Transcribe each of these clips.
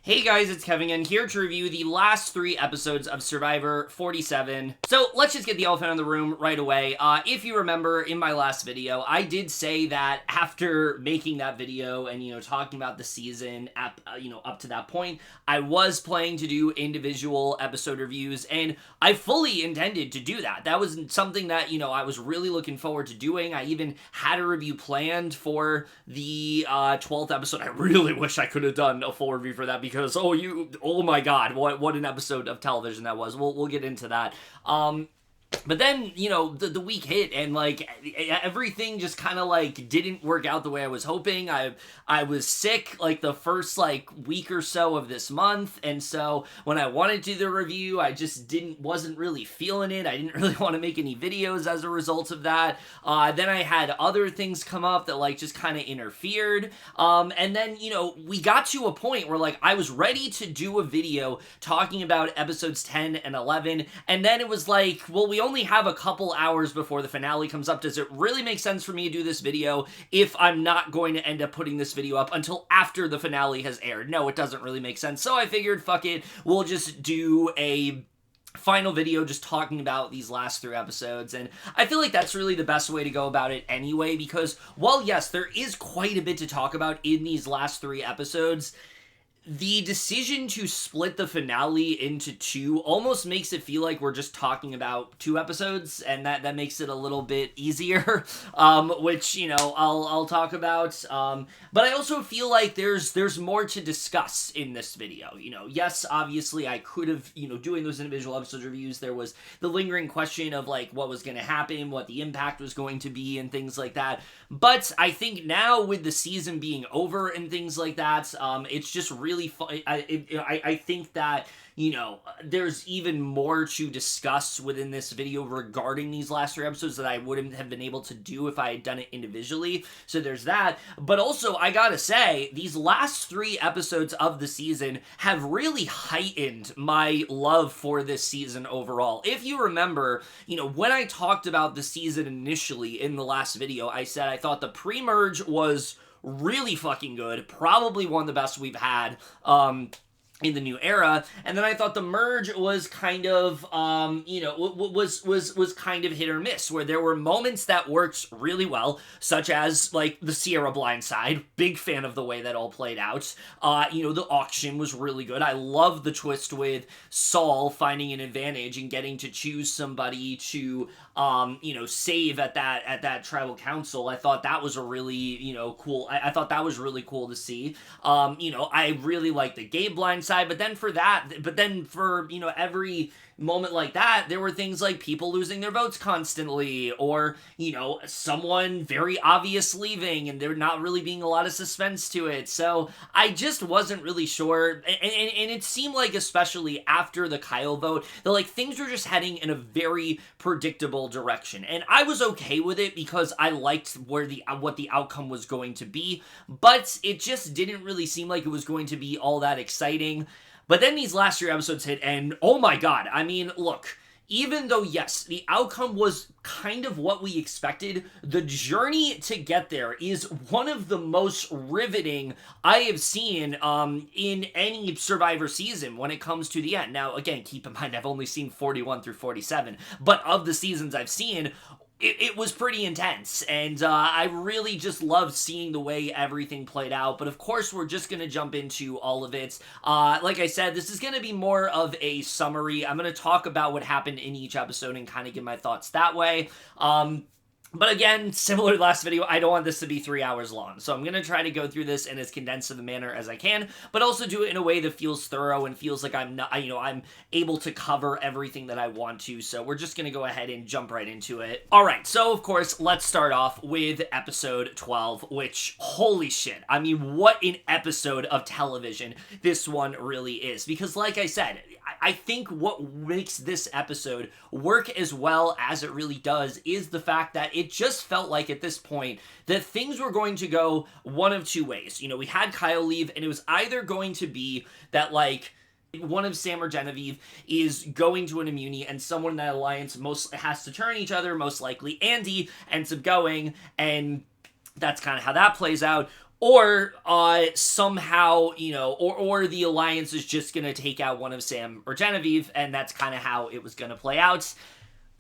Hey guys, it's Kevin and here to review the last 3 episodes of Survivor 47. So let's just get the elephant in the room right away. If you remember in my last video, I did say that after making that video and, talking about the season up to that point, I was planning to do individual episode reviews, and I fully intended to do that. That was something that, I was really looking forward to doing. I even had a review planned for the 12th episode. I really wish I could have done a full review for that because oh my god, what an episode of television that was. We'll get into that. But then, the week hit and, everything just kind of, didn't work out the way I was hoping. I was sick, the first, week or so of this month, and so when I wanted to do the review, I just wasn't really feeling it. I didn't really want to make any videos as a result of that. Then I had other things come up that, just kind of interfered. And then, we got to a point where, I was ready to do a video talking about episodes 10 and 11, and then it was we only have a couple hours before the finale comes up. Does it really make sense for me to do this video if I'm not going to end up putting this video up until after the finale has aired? No, it doesn't really make sense. So I figured, fuck it, we'll just do a final video just talking about these last 3 episodes, and I feel like that's really the best way to go about it anyway, because while yes, there is quite a bit to talk about in these last 3 episodes, the decision to split the finale into 2 almost makes it feel like we're just talking about 2 episodes, and that makes it a little bit easier, which, I'll talk about, but I also feel like there's more to discuss in this video. Yes, obviously I could have, doing those individual episode reviews, there was the lingering question of, what was going to happen, what the impact was going to be, and things like that, but I think now with the season being over and things like that, it's just really fun. I think that, there's even more to discuss within this video regarding these last 3 episodes that I wouldn't have been able to do if I had done it individually. So there's that. But also, I gotta say, these last 3 episodes of the season have really heightened my love for this season overall. If you remember, when I talked about the season initially in the last video, I said I thought the pre-merge was really fucking good, probably one of the best we've had, in the new era, and then I thought the merge was kind of, was kind of hit or miss, where there were moments that worked really well, such as, the Sierra blindside, big fan of the way that all played out, the auction was really good. I love the twist with Saul finding an advantage and getting to choose somebody to, save at that tribal council. I thought that was a really, cool, I thought that was really cool to see. I really liked the Gabe blindside, but then for every moment like that, there were things like people losing their votes constantly, or, someone very obvious leaving, and there not really being a lot of suspense to it. So I just wasn't really sure, and it seemed like, especially after the Kyle vote, that, things were just heading in a very predictable direction, and I was okay with it because I liked what the outcome was going to be, but it just didn't really seem like it was going to be all that exciting. But then these last 3 episodes hit, and oh my god, I mean, look, even though, yes, the outcome was kind of what we expected, the journey to get there is one of the most riveting I have seen in any Survivor season when it comes to the end. Now, again, keep in mind, I've only seen 41 through 47, but of the seasons I've seen, it was pretty intense, and I really just loved seeing the way everything played out, but of course we're just going to jump into all of it. Like I said, this is going to be more of a summary. I'm going to talk about what happened in each episode and kind of give my thoughts that way. But again, similar to last video, I don't want this to be 3 hours long, so I'm going to try to go through this in as condensed of a manner as I can, but also do it in a way that feels thorough and feels like I'm not, I'm able to cover everything that I want to, so we're just going to go ahead and jump right into it. Alright, so of course, let's start off with episode 12, which, holy shit, I mean, what an episode of television this one really is, because like I said, I think what makes this episode work as well as it really does is the fact that it just felt like at this point that things were going to go one of 2 ways. We had Kyle leave, and it was either going to be that, one of Sam or Genevieve is going to an immunity, and someone in that alliance most has to turn each other, most likely Andy ends up going, and that's kind of how that plays out. or somehow, or the Alliance is just gonna take out one of Sam or Genevieve, and that's kind of how it was gonna play out.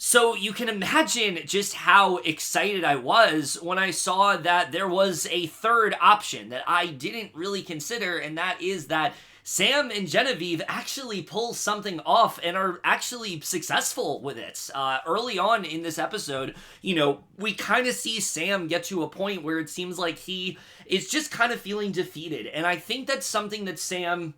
So you can imagine just how excited I was when I saw that there was a third option that I didn't really consider, and that is that Sam and Genevieve actually pull something off and are actually successful with it. Early on in this episode, we kind of see Sam get to a point where it seems like he is just kind of feeling defeated, and I think that's something that Sam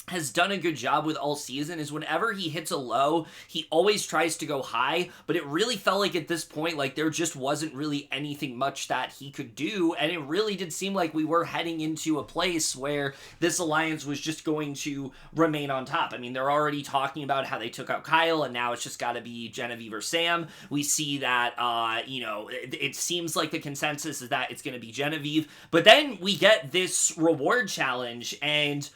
has done a good job with all season, is whenever he hits a low, he always tries to go high, but it really felt like at this point, like, there just wasn't really anything much that he could do, and it really did seem like we were heading into a place where this alliance was just going to remain on top. I mean, they're already talking about how they took out Kyle, and now it's just gotta be Genevieve or Sam. We see that, it seems like the consensus is that it's gonna be Genevieve, but then we get this reward challenge, and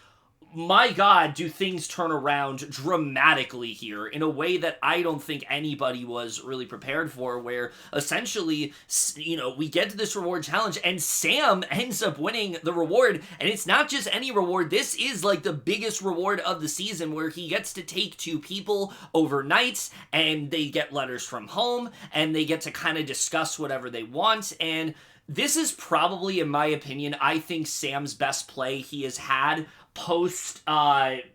my God, do things turn around dramatically here in a way that I don't think anybody was really prepared for, where essentially, we get to this reward challenge and Sam ends up winning the reward, and it's not just any reward. This is like the biggest reward of the season, where he gets to take 2 people overnight, and they get letters from home, and they get to kind of discuss whatever they want, and this is probably, in my opinion, I think Sam's best play he has had post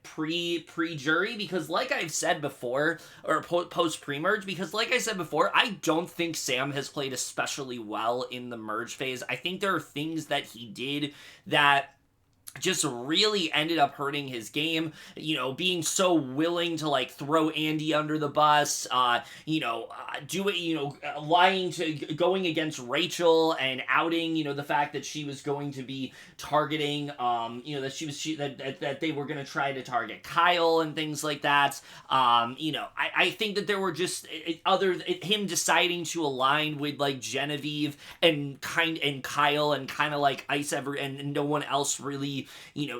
pre-jury, because like I've said before, or post pre-merge, because like I said before, I don't think Sam has played especially well in the merge phase. I think there are things that he did that just really ended up hurting his game, being so willing to, like, throw Andy under the bus, lying going against Rachel and outing, the fact that she was going to be targeting, that they were going to try to target Kyle and things like that. I think that there were just him deciding to align with, like, Genevieve and Kyle and kind of like ice and no one else really,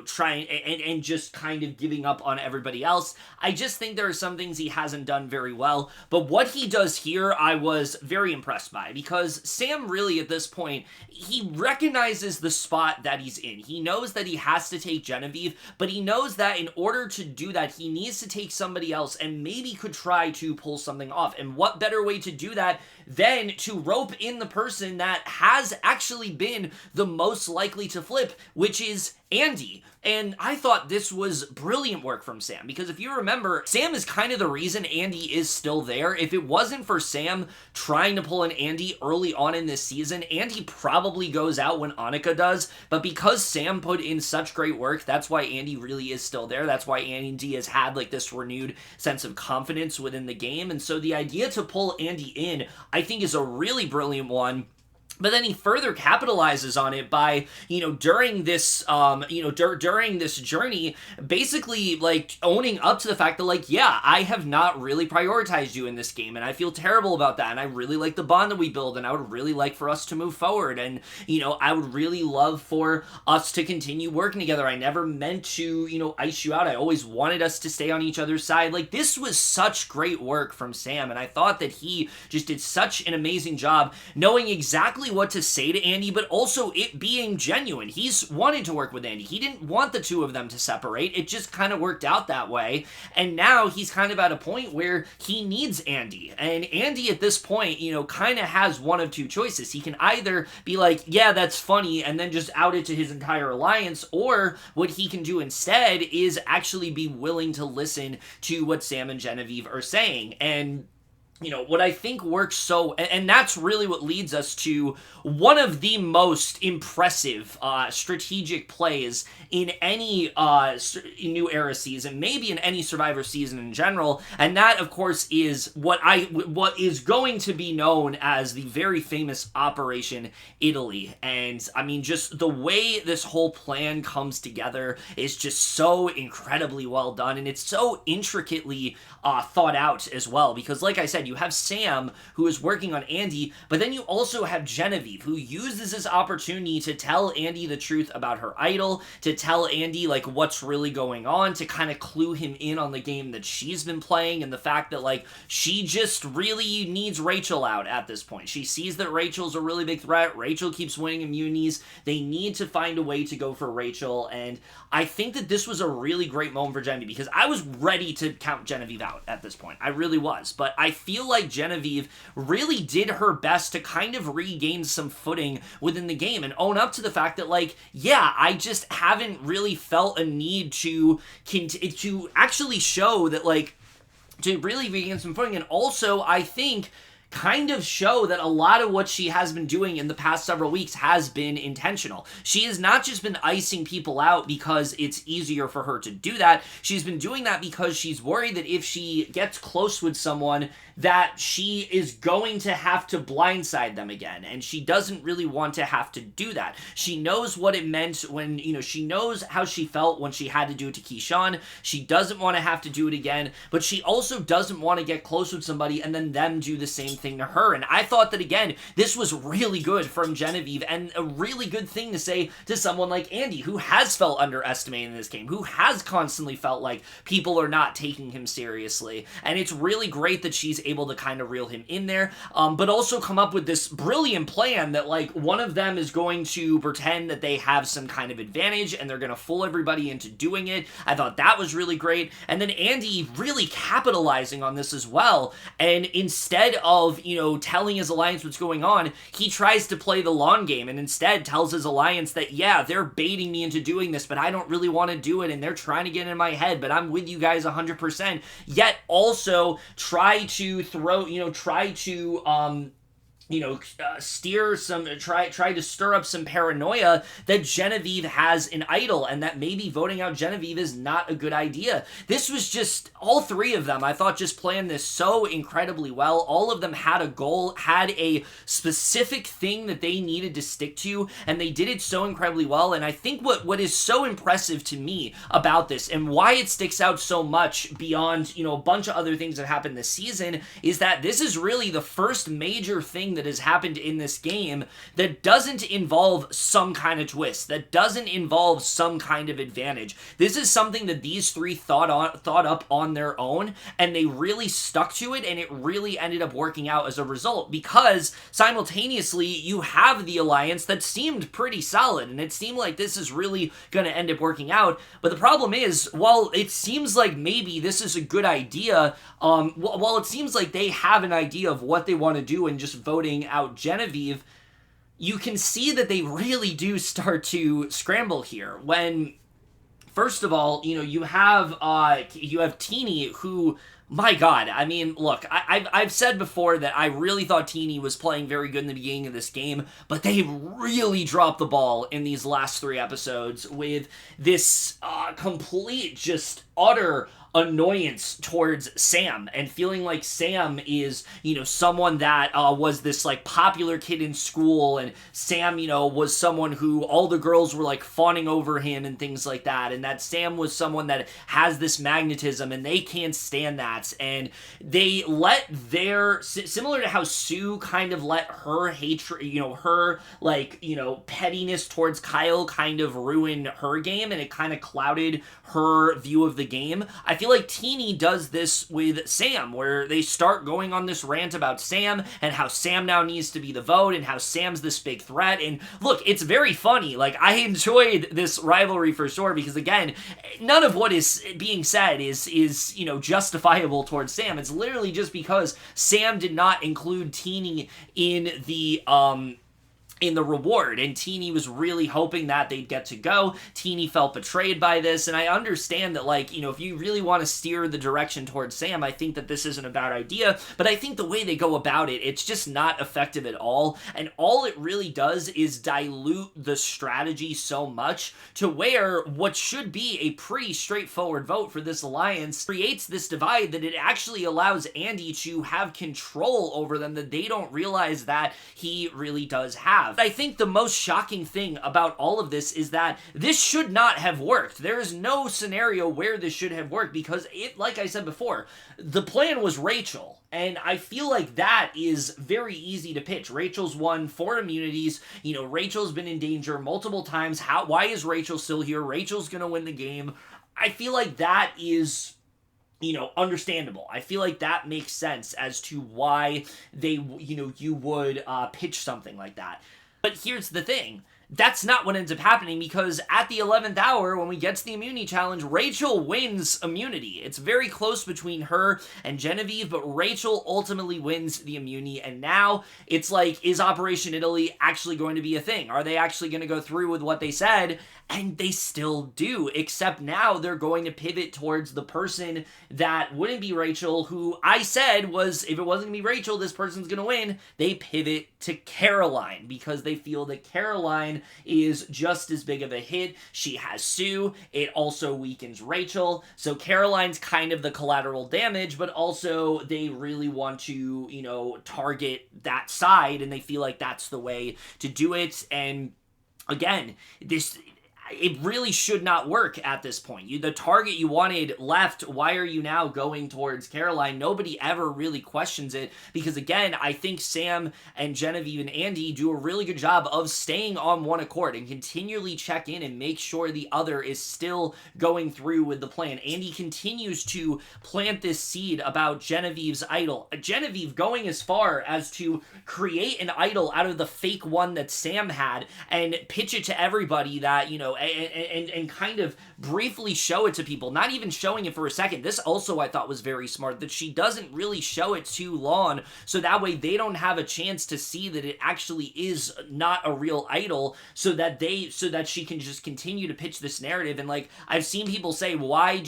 trying and just kind of giving up on everybody else. I just think there are some things he hasn't done very well, but what he does here, I was very impressed by, because Sam really at this point, he recognizes the spot that he's in. He knows that he has to take Genevieve, but he knows that in order to do that, he needs to take somebody else and maybe could try to pull something off. And what better way to do that than to rope in the person that has actually been the most likely to flip, which is Andy. And I thought this was brilliant work from Sam, because if you remember, Sam is kind of the reason Andy is still there. If it wasn't for Sam trying to pull an Andy early on in this season, Andy probably goes out when Anika does, but because Sam put in such great work, that's why Andy really is still there. That's why Andy has had, like, this renewed sense of confidence within the game, and so the idea to pull Andy in, I think, is a really brilliant one. But then he further capitalizes on it by, during this, during this journey, basically, like, owning up to the fact that, like, yeah, I have not really prioritized you in this game, and I feel terrible about that, and I really like the bond that we build, and I would really like for us to move forward, and, I would really love for us to continue working together. I never meant to, ice you out. I always wanted us to stay on each other's side. Like, this was such great work from Sam, and I thought that he just did such an amazing job knowing exactly what to say to Andy, but also it being genuine. He's wanted to work with Andy. He didn't want the two of them to separate. It just kind of worked out that way. And now he's kind of at a point where he needs Andy. And Andy at this point, kind of has one of two choices. He can either be like, yeah, that's funny, and then just out it to his entire alliance, or what he can do instead is actually be willing to listen to what Sam and Genevieve are saying. And what I think works so, and that's really what leads us to one of the most impressive strategic plays in any New Era season, maybe in any Survivor season in general, and that, of course, is what is going to be known as the very famous Operation Italy. And, I mean, just the way this whole plan comes together is just so incredibly well done, and it's so intricately thought out as well, because, like I said, you You have Sam, who is working on Andy, but then you also have Genevieve, who uses this opportunity to tell Andy the truth about her idol, to tell Andy, like, what's really going on, to kind of clue him in on the game that she's been playing, and the fact that, like, she just really needs Rachel out at this point. She sees that Rachel's a really big threat. Rachel keeps winning immunities. They need to find a way to go for Rachel, and I think that this was a really great moment for Genevieve, because I was ready to count Genevieve out at this point. I really was, but I feel like Genevieve really did her best to kind of regain some footing within the game and own up to the fact that, like, yeah, I just haven't really felt a need to actually show that, like, to really regain some footing. And also, I think, kind of show that a lot of what she has been doing in the past several weeks has been intentional. She has not just been icing people out because it's easier for her to do that. She's been doing that because she's worried that if she gets close with someone, that she is going to have to blindside them again, and she doesn't really want to have to do that. She knows what it meant when, she knows how she felt when she had to do it to Kishan. She doesn't want to have to do it again, but she also doesn't want to get close with somebody and then them do the same thing to her. And I thought that, again, this was really good from Genevieve, and a really good thing to say to someone like Andy, who has felt underestimated in this game, who has constantly felt like people are not taking him seriously. And it's really great that she's able to kind of reel him in there, but also come up with this brilliant plan that, like, one of them is going to pretend that they have some kind of advantage and they're going to fool everybody into doing it. I thought that was really great. And then Andy really capitalizing on this as well, and instead of, telling his alliance what's going on, he tries to play the long game and instead tells his alliance that, yeah, they're baiting me into doing this, but I don't really want to do it, and they're trying to get in my head, but I'm with you guys 100%, yet also try to try to stir up some paranoia that Genevieve has an idol, and that maybe voting out Genevieve is not a good idea. This was just, all three of them, I thought, just planned this so incredibly well. All of them had a goal, had a specific thing that they needed to stick to, and they did it so incredibly well. And I think what is so impressive to me about this, and why it sticks out so much beyond, a bunch of other things that happened this season, is that this is really the first major thing that has happened in this game that doesn't involve some kind of twist, that doesn't involve some kind of advantage. This is something that these three thought up on their own, and they really stuck to it, and it really ended up working out as a result, because simultaneously you have the alliance that seemed pretty solid, and it seemed like this is really going to end up working out. But the problem is, while it seems like maybe this is a good idea, while it seems like they have an idea of what they want to do and just voting out Genevieve, you can see that they really do start to scramble here. When, first of all, you have Teeny, who, my God, I mean, look, I've said before that I really thought Teeny was playing very good in the beginning of this game, but they really dropped the ball in these last three episodes with this complete, just utter annoyance towards Sam, and feeling like Sam is, someone that was this, like, popular kid in school, and Sam, was someone who all the girls were, like, fawning over him and things like that, and that Sam was someone that has this magnetism, and they can't stand that, and they let similar to how Sue kind of let her hatred, her, like, pettiness towards Kyle kind of ruin her game, and it kind of clouded her view of the game. I feel like Teeny does this with Sam, where they start going on this rant about Sam, and how Sam now needs to be the vote, and how Sam's this big threat, and look, it's very funny. Like, I enjoyed this rivalry for sure, because again, none of what is being said is justifiable towards Sam. It's literally just because Sam did not include Teeny in the reward, and Teeny was really hoping that they'd get to go. Teeny felt betrayed by this, and I understand that, like, if you really want to steer the direction towards Sam, I think that this isn't a bad idea, but I think the way they go about it, it's just not effective at all, and all it really does is dilute the strategy so much to where what should be a pretty straightforward vote for this alliance creates this divide that it actually allows Andy to have control over them that they don't realize that he really does have. have. I think the most shocking thing about all of this is that this should not have worked. There is no scenario where this should have worked because like I said before, the plan was Rachel. And I feel like that is very easy to pitch. Rachel's won 4 immunities. You know, Rachel's been in danger multiple times. Why is Rachel still here? Rachel's going to win the game. I feel like that is, you know, understandable. I feel like that makes sense as to why they, you know, you would pitch something like that. But here's the thing. That's not what ends up happening because at the 11th hour, when we get to the immunity challenge, Rachel wins immunity. It's very close between her and Genevieve, but Rachel ultimately wins the immunity. And now it's like, is Operation Italy actually going to be a thing? Are they actually going to go through with what they said? And they still do, except now they're going to pivot towards the person that wouldn't be Rachel, who I said was, if it wasn't going to be Rachel, this person's going to win. They pivot to Caroline because they feel that Caroline is just as big of a hit. She has Sue. It also weakens Rachel. So Caroline's kind of the collateral damage, but also they really want to, you know, target that side, and they feel like that's the way to do it. And again, it really should not work at this point. The target you wanted left, why are you now going towards Caroline? Nobody ever really questions it because, again, I think Sam and Genevieve and Andy do a really good job of staying on one accord and continually check in and make sure the other is still going through with the plan. Andy continues to plant this seed about Genevieve's idol. Genevieve going as far as to create an idol out of the fake one that Sam had and pitch it to everybody that, you know, and kind of briefly show it to people, not even showing it for a second. This also I thought was very smart, that she doesn't really show it too long, so that way they don't have a chance to see that it actually is not a real idol, so that she can just continue to pitch this narrative. And like, I've seen people say, why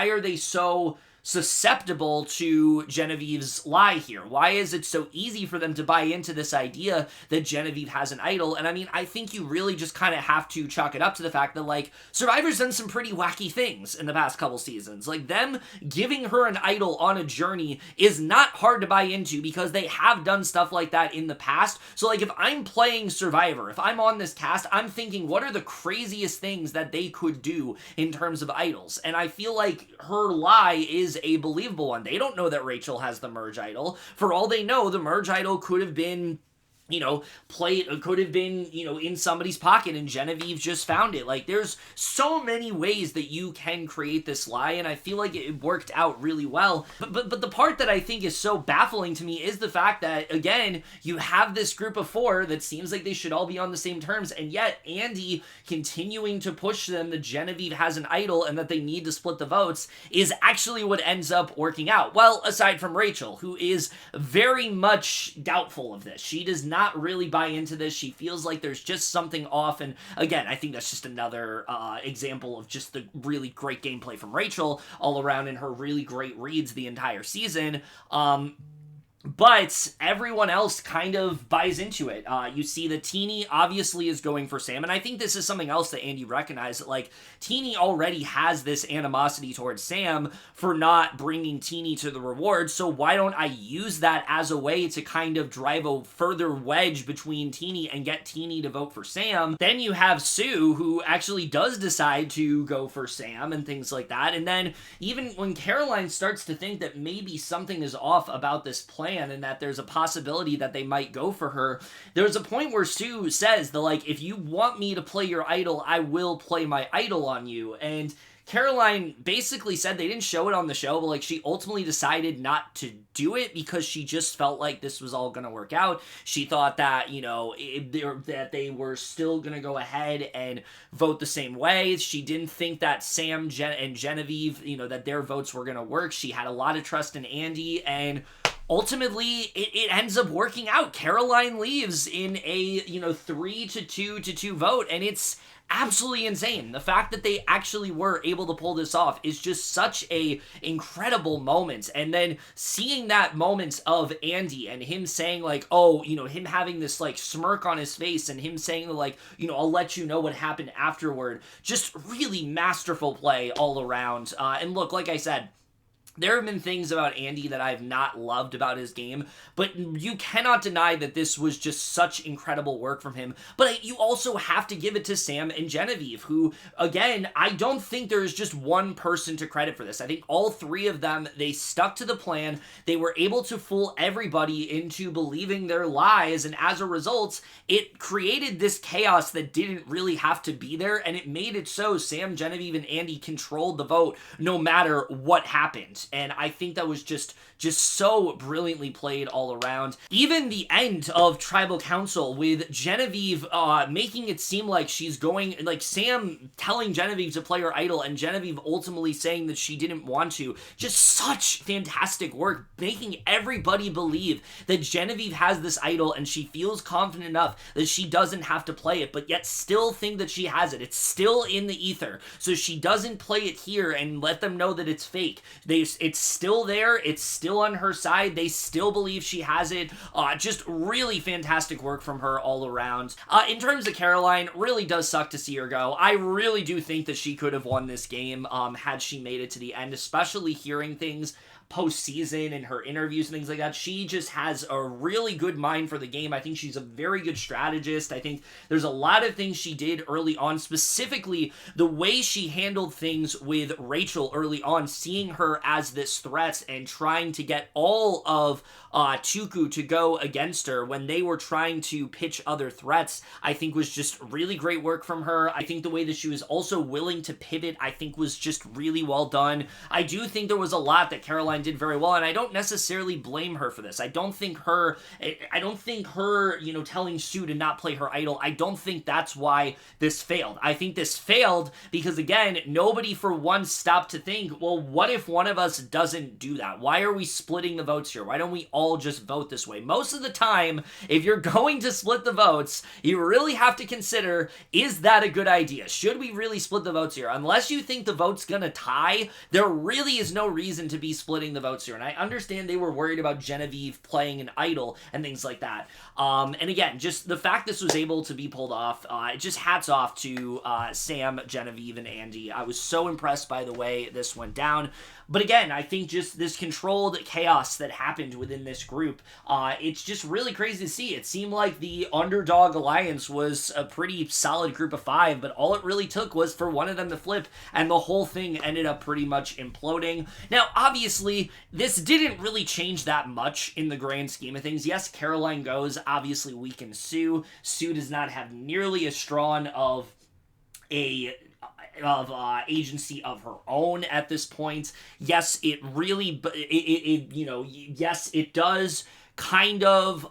are they so susceptible to Genevieve's lie here? Why is it so easy for them to buy into this idea that Genevieve has an idol? And I mean, I think you really just kind of have to chalk it up to the fact that, like, Survivor's done some pretty wacky things in the past couple seasons. Like, them giving her an idol on a journey is not hard to buy into because they have done stuff like that in the past. So, like, if I'm playing Survivor, if I'm on this cast, I'm thinking, what are the craziest things that they could do in terms of idols? And I feel like her lie is a believable one. They don't know that Rachel has the merge idol. For all they know, the merge idol could have been, you know, could have been, you know, in somebody's pocket and Genevieve just found it. Like, there's so many ways that you can create this lie, and I feel like it worked out really well. But the part that I think is so baffling to me is the fact that, again, you have this group of 4 that seems like they should all be on the same terms, and yet Andy continuing to push them that Genevieve has an idol and that they need to split the votes is actually what ends up working out. Well, aside from Rachel, who is very much doubtful of this. She does not really buy into this. She feels like there's just something off, and again, I think that's just another example of just the really great gameplay from Rachel all around and her really great reads the entire season. But everyone else kind of buys into it. You see that Teeny obviously is going for Sam, and I think this is something else that Andy recognized. Like, Teeny already has this animosity towards Sam for not bringing Teeny to the reward, so why don't I use that as a way to kind of drive a further wedge between Teeny and get Teeny to vote for Sam? Then you have Sue, who actually does decide to go for Sam and things like that, and then even when Caroline starts to think that maybe something is off about this plan, and that there's a possibility that they might go for her, there's a point where Sue says that, like, if you want me to play your idol, I will play my idol on you. And Caroline basically said, they didn't show it on the show, but like, she ultimately decided not to do it because she just felt like this was all gonna work out. She thought that, you know, that they were still gonna go ahead and vote the same way. She didn't think that Sam and Genevieve, you know, that their votes were gonna work. She had a lot of trust in Andy, and ultimately, it ends up working out. Caroline leaves in a, 3-2 vote, and it's absolutely insane. The fact that they actually were able to pull this off is just such a incredible moment. And then seeing that moment of Andy and him saying, like, oh, him having this, like, smirk on his face and him saying, like, I'll let you know what happened afterward. Just really masterful play all around. And look, like I said, There have been things about Andy that I've not loved about his game, but you cannot deny that this was just such incredible work from him. But you also have to give it to Sam and Genevieve, who, again, I don't think there's just one person to credit for this. I think all three of them, they stuck to the plan. They were able to fool everybody into believing their lies, and as a result, it created this chaos that didn't really have to be there, and it made it so Sam, Genevieve, and Andy controlled the vote no matter what happened. And I think that was just so brilliantly played all around. Even the end of Tribal Council with Genevieve making it seem like she's going, like Sam telling Genevieve to play her idol and Genevieve ultimately saying that she didn't want to. Just such fantastic work, making everybody believe that Genevieve has this idol and she feels confident enough that she doesn't have to play it, but yet still think that she has it. It's still in the ether, so she doesn't play it here and let them know that it's fake. It's still there. It's still on her side. They still believe she has it. Just really fantastic work from her all around. In terms of Caroline, really does suck to see her go. I really do think that she could have won this game had she made it to the end, especially hearing things postseason and her interviews and things like that. She just has a really good mind for the game. I think she's a very good strategist. I think there's a lot of things she did early on, specifically the way she handled things with Rachel early on, seeing her as this threat and trying to get all of Tuku to go against her when they were trying to pitch other threats, I think was just really great work from her. I think the way that she was also willing to pivot, I think was just really well done. I do think there was a lot that Caroline did very well, and I don't necessarily blame her for this. I don't think her, you know, telling Sue to not play her idol, I don't think that's why this failed. I think this failed because, again, nobody for once stopped to think, well, what if one of us doesn't do that? Why are we splitting the votes here? Why don't we all just vote this way? Most of the time, if you're going to split the votes, you really have to consider, is that a good idea? Should we really split the votes here? Unless you think the vote's gonna tie, there really is no reason to be splitting the votes here. And I understand they were worried about Genevieve playing an idol and things like that. And again, just the fact this was able to be pulled off, just hats off to Sam, Genevieve, and Andy. I was so impressed by the way this went down. But again, I think just this controlled chaos that happened within this group, it's just really crazy to see. It seemed like the Underdog Alliance was a pretty solid group of 5, but all it really took was for one of them to flip, and the whole thing ended up pretty much imploding. Now, obviously, this didn't really change that much in the grand scheme of things. Yes, Caroline goes, obviously weakens Sue. Sue does not have nearly as strong of agency of her own at this point. Yes, it really, yes, it does kind of,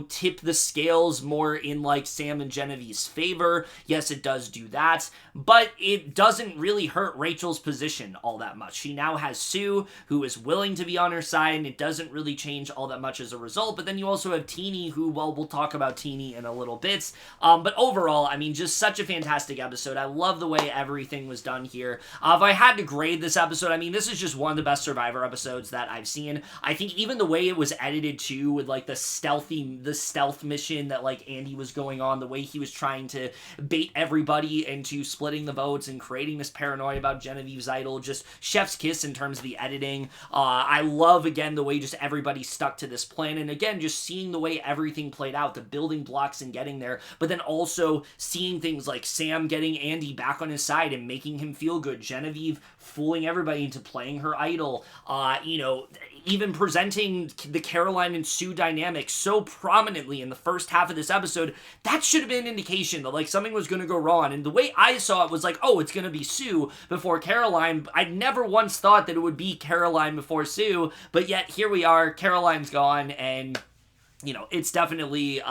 tip the scales more in, like, Sam and Genevieve's favor. Yes, it does do that, but it doesn't really hurt Rachel's position all that much. She now has Sue, who is willing to be on her side, and it doesn't really change all that much as a result. But then you also have Teeny, who, well, we'll talk about Teeny in a little bit. But overall, I mean, just such a fantastic episode. I love the way everything was done here. If I had to grade this episode, I mean, this is just one of the best Survivor episodes that I've seen. I think even the way it was edited too, with like the stealth mission that like Andy was going on, the way he was trying to bait everybody into splitting the votes and creating this paranoia about Genevieve's idol, just chef's kiss in terms of the editing. I love, again, the way just everybody stuck to this plan, and again, just seeing the way everything played out, the building blocks and getting there, but then also seeing things like Sam getting Andy back on his side and making him feel good, Genevieve fooling everybody into playing her idol, even presenting the Caroline and Sue dynamic so prominently in the first half of this episode. That should have been an indication that like something was going to go wrong, and the way I saw it was like, oh, it's going to be Sue before Caroline. I never once thought that it would be Caroline before Sue, but yet here we are, Caroline's gone, and it's definitely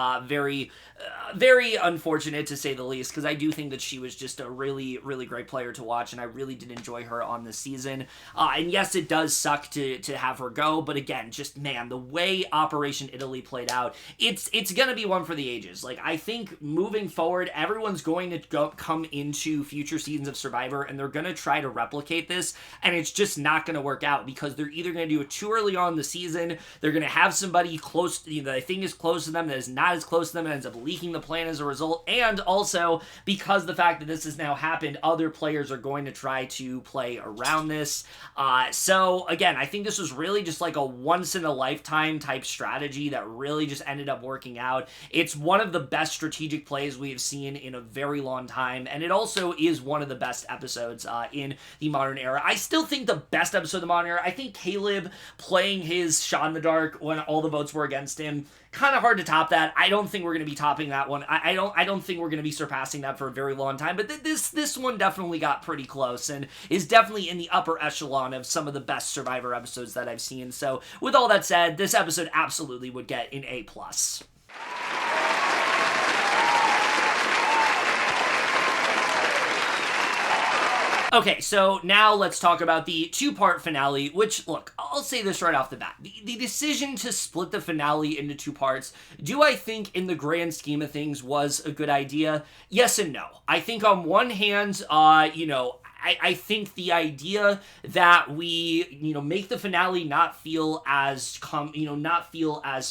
very unfortunate, to say the least, because I do think that she was just a really, really great player to watch, and I really did enjoy her on this season. And yes, it does suck to have her go, but again, just, man, the way Operation Italy played out, it's gonna be one for the ages. Like, I think moving forward, everyone's going to come into future seasons of Survivor, and they're gonna try to replicate this, and it's just not gonna work out, because they're either gonna do it too early on in the season, they're gonna have somebody close, they thing is close to them that is not as close to them and ends up leaking the plan as a result. And also, because the fact that this has now happened, other players are going to try to play around this. So, again, I think this was really just like a once-in-a-lifetime type strategy that really just ended up working out. It's one of the best strategic plays we have seen in a very long time, and it also is one of the best episodes in the modern era. I still think the best episode of the modern era, I think Caleb playing his shot in the dark when all the votes were against him, kind of hard to top that. I don't think we're going to be topping that one. I don't think we're going to be surpassing that for a very long time, but this one definitely got pretty close and is definitely in the upper echelon of some of the best Survivor episodes that I've seen. So with all that said, this episode absolutely would get an A+. Okay, so now let's talk about the two-part finale, which, look, I'll say this right off the bat. The decision to split the finale into two parts, do I think in the grand scheme of things was a good idea? Yes and no. I think on one hand, I think the idea that we, make the finale not feel as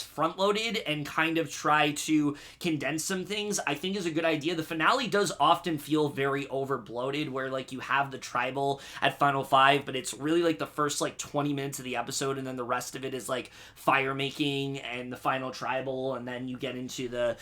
front-loaded and kind of try to condense some things, I think is a good idea. The finale does often feel very over-bloated, where, like, you have the tribal at Final 5, but it's really, like, the first, 20 minutes of the episode, and then the rest of it is, fire-making and the final tribal, and then you get into the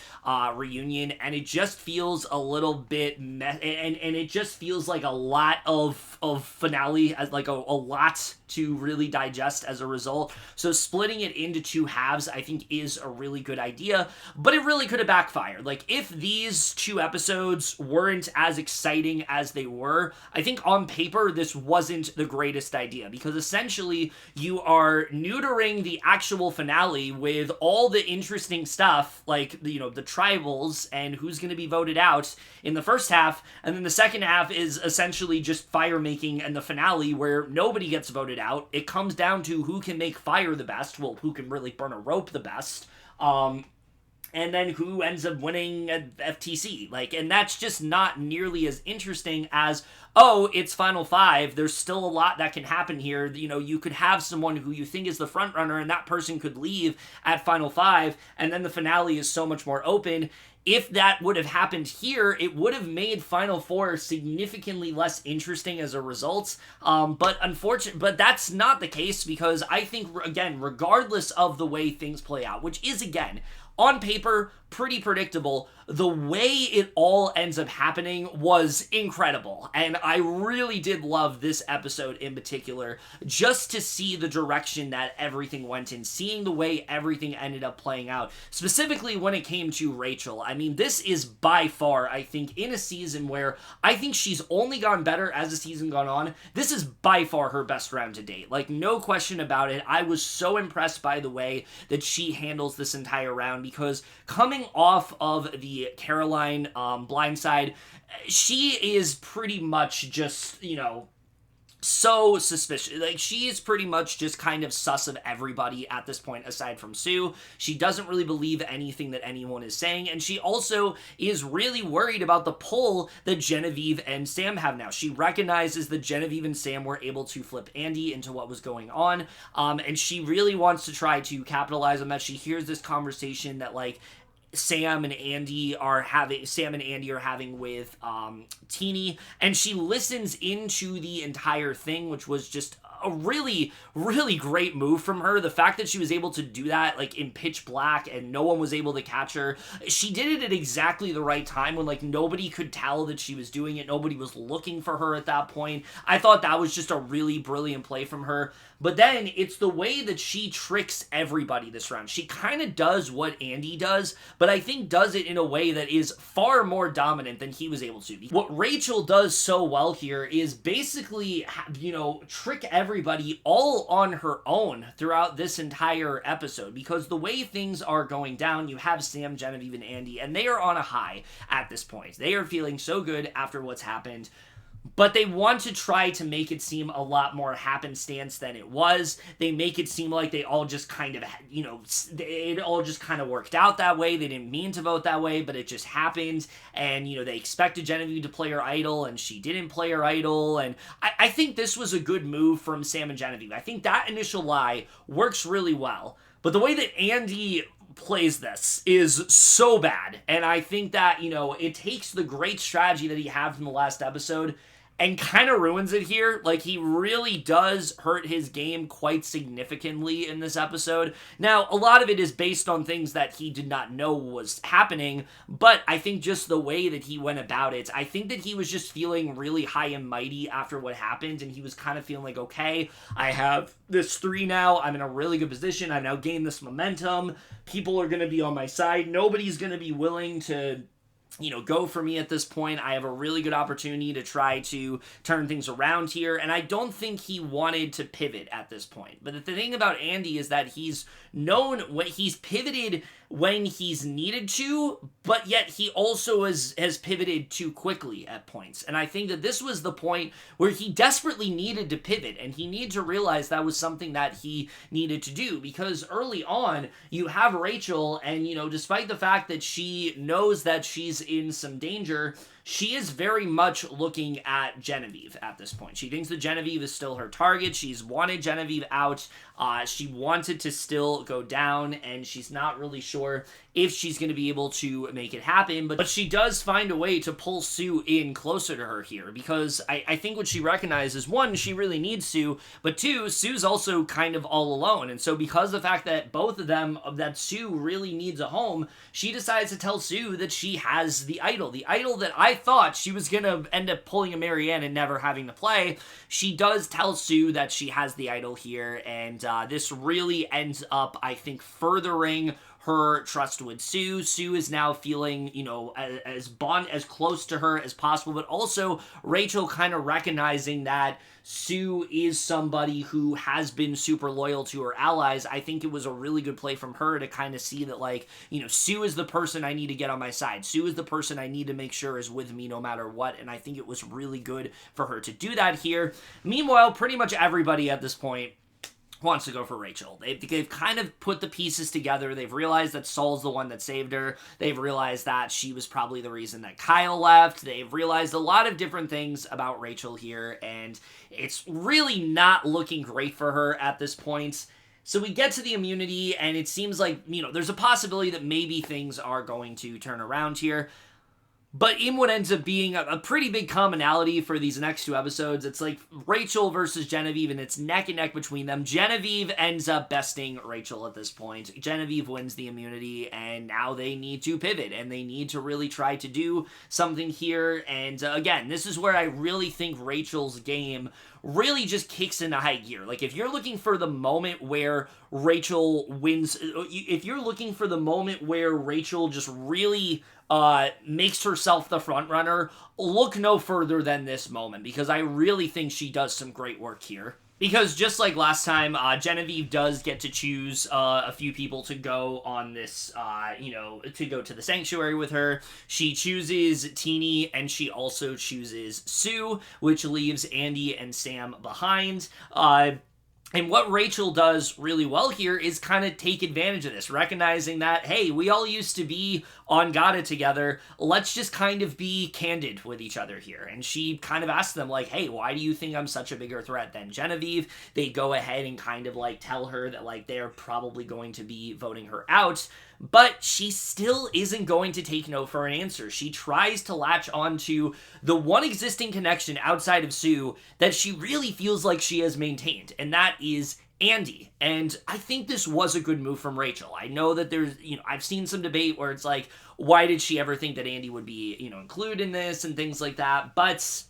reunion, and it just feels a little bit and it just feels like a lot of finale, as a lot to really digest as a result. So splitting it into two halves, I think, is a really good idea, but it really could have backfired. If these two episodes weren't as exciting as they were, I think on paper this wasn't the greatest idea, because essentially you are neutering the actual finale with all the interesting stuff, the tribals and who's going to be voted out in the first half, and then the second half is essentially just fire making and the finale where nobody gets voted out. It comes down to who can make fire the best, who can really burn a rope the best, and then who ends up winning at FTC. And that's just not nearly as interesting as, oh, it's Final 5, there's still a lot that can happen here. You could have someone who you think is the front runner and that person could leave at Final 5, and then the finale is so much more open. If that would have happened here, it would have made Final 4 significantly less interesting as a result. But that's not the case, because I think, again, regardless of the way things play out, which is, again, on paper, pretty predictable, the way it all ends up happening was incredible. And I really did love this episode in particular, just to see the direction that everything went in, seeing the way everything ended up playing out, specifically when it came to Rachel. I mean, this is by far, I think, in a season where I think she's only gotten better as the season gone on, this is by far her best round to date. No question about it. I was so impressed by the way that she handles this entire round, because coming off of the Caroline blindside, she is pretty much just, so suspicious. She is pretty much just kind of sus of everybody at this point, aside from Sue. She doesn't really believe anything that anyone is saying, and she also is really worried about the pull that Genevieve and Sam have now. She recognizes that Genevieve and Sam were able to flip Andy into what was going on, and she really wants to try to capitalize on that. She hears this conversation that, Sam and Andy are having with Teeny, and she listens into the entire thing, which was just a really, really great move from her. The fact that she was able to do that, in pitch black, and no one was able to catch her. She did it at exactly the right time when, nobody could tell that she was doing it. Nobody was looking for her at that point. I thought that was just a really brilliant play from her. But then it's the way that she tricks everybody this round. She kind of does what Andy does, but I think does it in a way that is far more dominant than he was able to. What Rachel does so well here is basically, trick everybody all on her own throughout this entire episode, because the way things are going down, you have Sam, Genevieve, and Andy, and they are on a high at this point. They are feeling so good after what's happened. But they want to try to make it seem a lot more happenstance than it was. They make it seem like they all just kind of, it all just kind of worked out that way. They didn't mean to vote that way, but it just happened. And, they expected Genevieve to play her idol, and she didn't play her idol. And I think this was a good move from Sam and Genevieve. I think that initial lie works really well. But the way that Andy plays this is so bad. And I think that, it takes the great strategy that he had from the last episode and kind of ruins it here. Like, he really does hurt his game quite significantly in this episode. Now, a lot of it is based on things that he did not know was happening, but I think just the way that he went about it, I think that he was just feeling really high and mighty after what happened, and he was kind of feeling like, okay, I have this 3 now, I'm in a really good position, I've now gained this momentum, people are going to be on my side, nobody's going to be willing to go for me at this point. I have a really good opportunity to try to turn things around here, and I don't think he wanted to pivot at this point. But the thing about Andy is that he's pivoted when he's needed to, but yet he also has pivoted too quickly at points. And I think that this was the point where he desperately needed to pivot, and he needed to realize that was something that he needed to do, because early on, you have Rachel, and, despite the fact that she knows that she's in some danger, she is very much looking at Genevieve at this point. She thinks that Genevieve is still her target. She's wanted Genevieve out. She wanted to still go down, and she's not really sure if she's going to be able to make it happen, but she does find a way to pull Sue in closer to her here, because I think what she recognizes, one, she really needs Sue, but two, Sue's also kind of all alone, and so because of the fact that both of them, that Sue really needs a home, she decides to tell Sue that she has the idol that I thought she was going to end up pulling a Marianne and never having to play. She does tell Sue that she has the idol here, and this really ends up, I think, furthering her trust with Sue. Sue is now feeling, as close to her as possible, but also Rachel kind of recognizing that Sue is somebody who has been super loyal to her allies. I think it was a really good play from her to kind of see that, Sue is the person I need to get on my side. Sue is the person I need to make sure is with me no matter what, and I think it was really good for her to do that here. Meanwhile, pretty much everybody at this point wants to go for Rachel. They've kind of put the pieces together. They've realized that Saul's the one that saved her. They've realized that she was probably the reason that Kyle left. They've realized a lot of different things about Rachel here, and it's really not looking great for her at this point. So we get to the immunity, and it seems like, there's a possibility that maybe things are going to turn around here. But in what ends up being a pretty big commonality for these next 2 episodes, it's like Rachel versus Genevieve, and it's neck and neck between them. Genevieve ends up besting Rachel at this point. Genevieve wins the immunity, and now they need to pivot, and they need to really try to do something here. And again, this is where I really think Rachel's game really just kicks into high gear. Like, if you're looking for the moment where Rachel wins, if you're looking for the moment where Rachel just really makes herself the front runner, look no further than this moment, because I really think she does some great work here. Because just like last time, Genevieve does get to choose a few people to go on this, to go to the sanctuary with her. She chooses Teeny, and she also chooses Sue, which leaves Andy and Sam behind. And what Rachel does really well here is kind of take advantage of this, recognizing that, hey, we all used to be on Gata together. Let's just kind of be candid with each other here. And she kind of asks them, hey, why do you think I'm such a bigger threat than Genevieve? They go ahead and kind of tell her that they're probably going to be voting her out. But she still isn't going to take no for an answer. She tries to latch onto the one existing connection outside of Sue that she really feels like she has maintained, and that is Andy. And I think this was a good move from Rachel. I know that there's, I've seen some debate where it's why did she ever think that Andy would be, included in this and things like that, but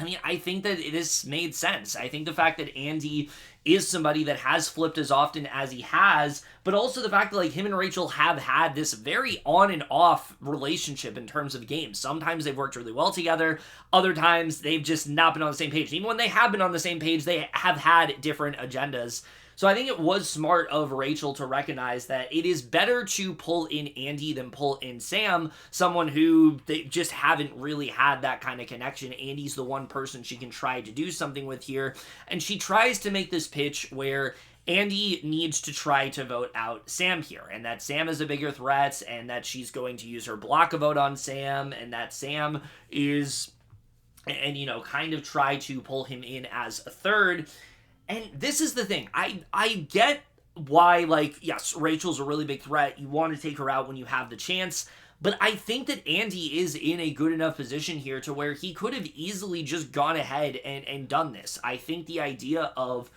I think that it has made sense. I think the fact that Andy is somebody that has flipped as often as he has, but also the fact that him and Rachel have had this very on and off relationship in terms of games. Sometimes they've worked really well together, other times they've just not been on the same page. Even when they have been on the same page, they have had different agendas. So I think it was smart of Rachel to recognize that it is better to pull in Andy than pull in Sam, someone who they just haven't really had that kind of connection. Andy's the one person she can try to do something with here, and she tries to make this pitch where Andy needs to try to vote out Sam here, and that Sam is a bigger threat, and that she's going to use her block a vote on Sam, and that Sam is, and kind of try to pull him in as a third. And this is the thing. I get why, like, yes, Rachel's a really big threat. You want to take her out when you have the chance. But I think that Andy is in a good enough position here to where he could have easily just gone ahead and done this. I think the idea of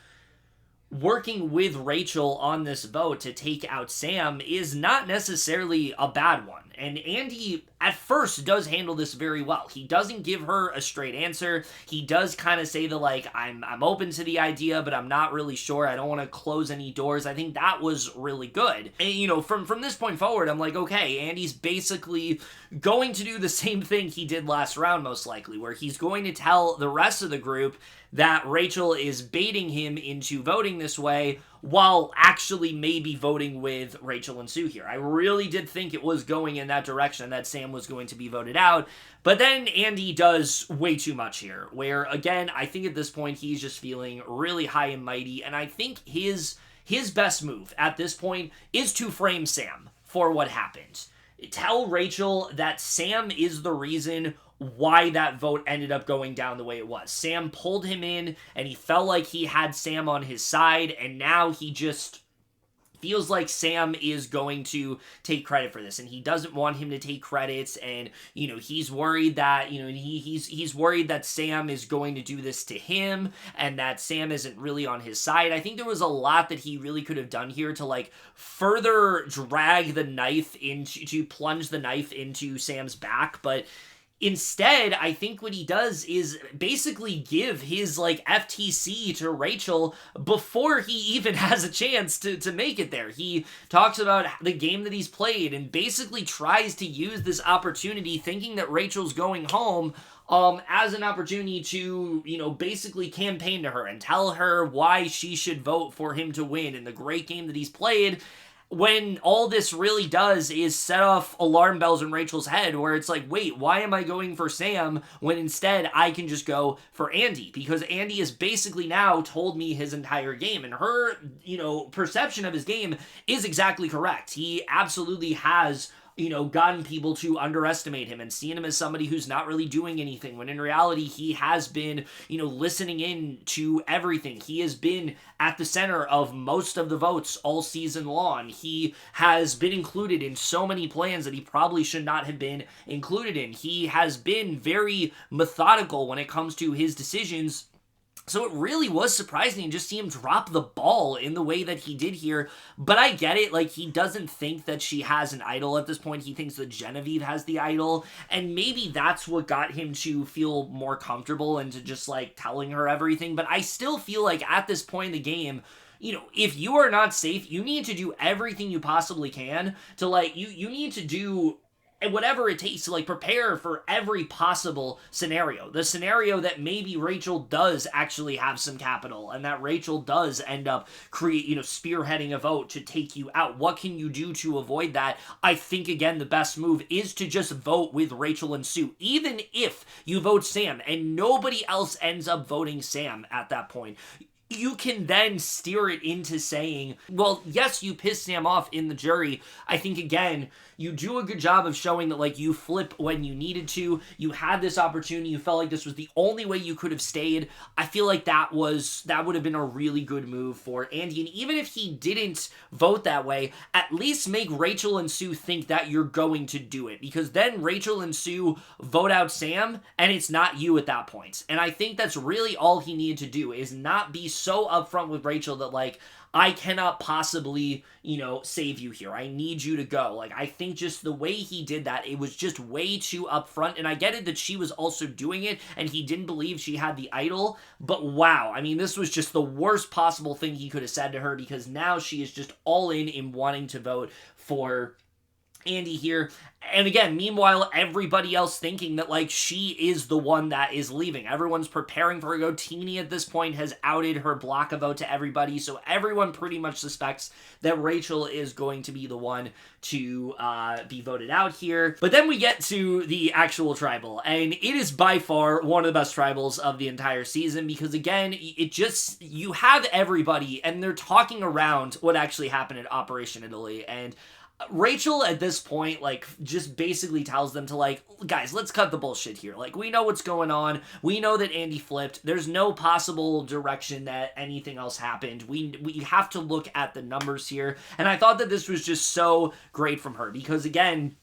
working with Rachel on this vote to take out Sam is not necessarily a bad one. And Andy, at first, does handle this very well. He doesn't give her a straight answer. He does kind of say that, I'm open to the idea, but I'm not really sure. I don't want to close any doors. I think that was really good. And, from this point forward, I'm like, okay, Andy's basically going to do the same thing he did last round, most likely, where he's going to tell the rest of the group that Rachel is baiting him into voting this way while actually maybe voting with Rachel and Sue here. I really did think it was going in that direction, that Sam was going to be voted out, but then Andy does way too much here, where, again, I think at this point he's just feeling really high and mighty, and I think his best move at this point is to frame Sam for what happened. Tell Rachel that Sam is the reason why that vote ended up going down the way it was. Sam pulled him in, and he felt like he had Sam on his side, and now he just feels like Sam is going to take credit for this, and he doesn't want him to take credits, and, he's worried that, he's worried that Sam is going to do this to him, and that Sam isn't really on his side. I think there was a lot that he really could have done here to, further drag the knife to plunge the knife into Sam's back, but instead, I think what he does is basically give his, FTC to Rachel before he even has a chance to make it there. He talks about the game that he's played and basically tries to use this opportunity, thinking that Rachel's going home, as an opportunity to, basically campaign to her and tell her why she should vote for him to win in the great game that he's played, when all this really does is set off alarm bells in Rachel's head, where it's like, wait, why am I going for Sam when instead I can just go for Andy? Because Andy has basically now told me his entire game, and her, perception of his game is exactly correct. He absolutely has gotten people to underestimate him and seen him as somebody who's not really doing anything, when in reality he has been, listening in to everything. He has been at the center of most of the votes all season long. He has been included in so many plans that he probably should not have been included in. He has been very methodical when it comes to his decisions. So it really was surprising to just see him drop the ball in the way that he did here. But I get it. He doesn't think that she has an idol at this point. He thinks that Genevieve has the idol. And maybe that's what got him to feel more comfortable and to just, telling her everything. But I still feel like at this point in the game, if you are not safe, you need to do everything you possibly can to, you need to do whatever it takes to prepare for every possible scenario. The scenario that maybe Rachel does actually have some capital and that Rachel does end up spearheading a vote to take you out. What can you do to avoid that? I think, again, the best move is to just vote with Rachel and Sue. Even if you vote Sam and nobody else ends up voting Sam at that point, you can then steer it into saying, well, yes, you pissed Sam off in the jury. I think, again, you do a good job of showing that, you flip when you needed to. You had this opportunity. You felt like this was the only way you could have stayed. I feel like that would have been a really good move for Andy. And even if he didn't vote that way, at least make Rachel and Sue think that you're going to do it. Because then Rachel and Sue vote out Sam, and it's not you at that point. And I think that's really all he needed to do, is not be so upfront with Rachel that, I cannot possibly, save you here. I need you to go. I think just the way he did that, it was just way too upfront. And I get it that she was also doing it and he didn't believe she had the idol. But wow, this was just the worst possible thing he could have said to her, because now she is just all in wanting to vote for Andy here. And again, meanwhile, everybody else thinking that, she is the one that is leaving. Everyone's preparing for her to go. Teeny at this point has outed her block a vote to everybody, so everyone pretty much suspects that Rachel is going to be the one to be voted out here. But then we get to the actual tribal, and it is by far one of the best tribals of the entire season, because again, you have everybody, and they're talking around what actually happened at Operation Italy, and Rachel at this point, like, just basically tells them to, like, guys, let's cut the bullshit here. Like, we know what's going on. We know that Andy flipped. There's no possible direction that anything else happened. We have to look at the numbers here. And I thought that this was just so great from her because, again,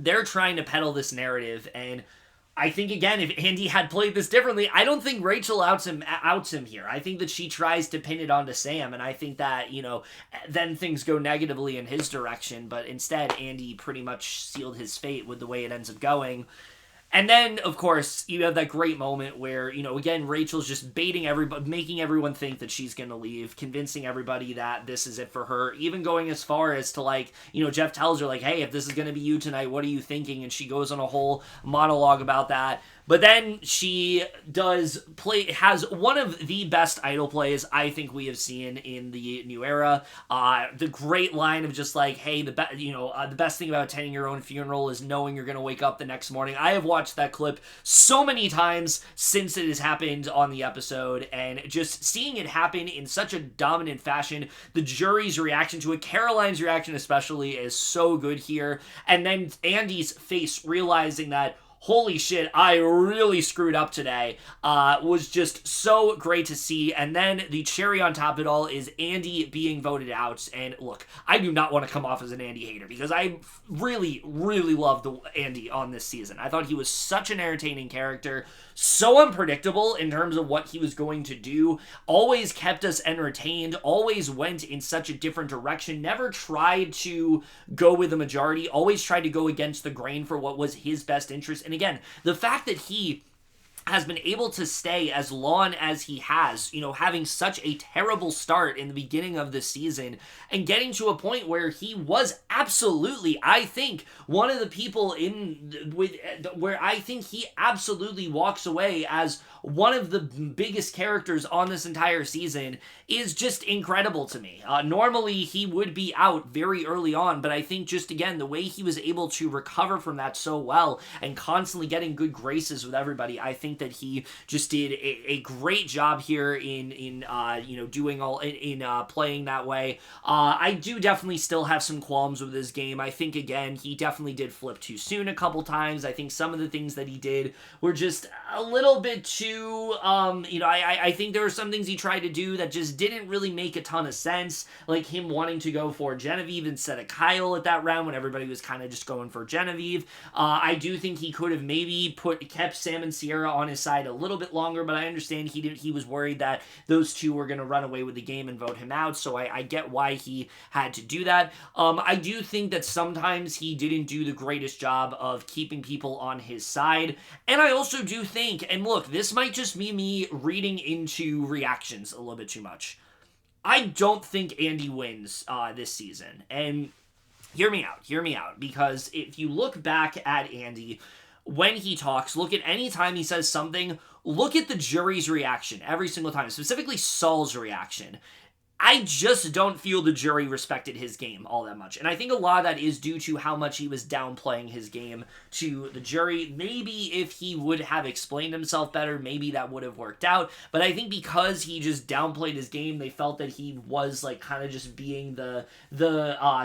they're trying to peddle this narrative, and I think, again, if Andy had played this differently, I don't think Rachel outs him here. I think that she tries to pin it onto Sam, and I think that, you know, then things go negatively in his direction, but instead, Andy pretty much sealed his fate with the way it ends up going. And then, of course, you have that great moment where, you know, again, Rachel's just baiting everybody, making everyone think that she's going to leave, convincing everybody that this is it for her, even going as far as to, like, you know, Jeff tells her, like, hey, if this is going to be you tonight, what are you thinking? And she goes on a whole monologue about that. But then she has one of the best idol plays I think we have seen in the new era. The great line of just like, hey, the best thing about attending your own funeral is knowing you're going to wake up the next morning. I have watched that clip so many times since it has happened on the episode, and just seeing it happen in such a dominant fashion, the jury's reaction to it, Caroline's reaction especially, is so good here. And then Andy's face realizing that, holy shit, I really screwed up today, was just so great to see. And then the cherry on top of it all is Andy being voted out. And look, I do not want to come off as an Andy hater because I really, really loved Andy on this season. I thought he was such an entertaining character, so unpredictable in terms of what he was going to do, always kept us entertained, always went in such a different direction, never tried to go with the majority, always tried to go against the grain for what was his best interest. And again, the fact that he has been able to stay as long as he has, you know, having such a terrible start in the beginning of the season and getting to a point where he was absolutely, I think, one of the people where I think he absolutely walks away as one of the biggest characters on this entire season is just incredible to me. Normally, he would be out very early on, but I think just, again, the way he was able to recover from that so well and constantly getting good graces with everybody, I think that he just did a great job here in playing that way. I do definitely still have some qualms with his game. I think, again, he definitely did flip too soon a couple times. I think some of the things that he did were just a little bit too, I think there were some things he tried to do that just didn't really make a ton of sense, like him wanting to go for Genevieve instead of Kyle at that round when everybody was kind of just going for Genevieve. I do think he could have maybe kept Sam and Sierra on his side a little bit longer, but I understand he was worried that those two were going to run away with the game and vote him out, so I get why he had to do that. I do think that sometimes he didn't do the greatest job of keeping people on his side, and I also do think, and look, this might just be me reading into reactions a little bit too much, I don't think Andy wins this season, and hear me out, because if you look back at Andy, when he talks, look at any time he says something, look at the jury's reaction every single time, specifically Saul's reaction. I just don't feel the jury respected his game all that much. And I think a lot of that is due to how much he was downplaying his game to the jury. Maybe if he would have explained himself better, maybe that would have worked out. But I think because he just downplayed his game, they felt that he was like kind of just being the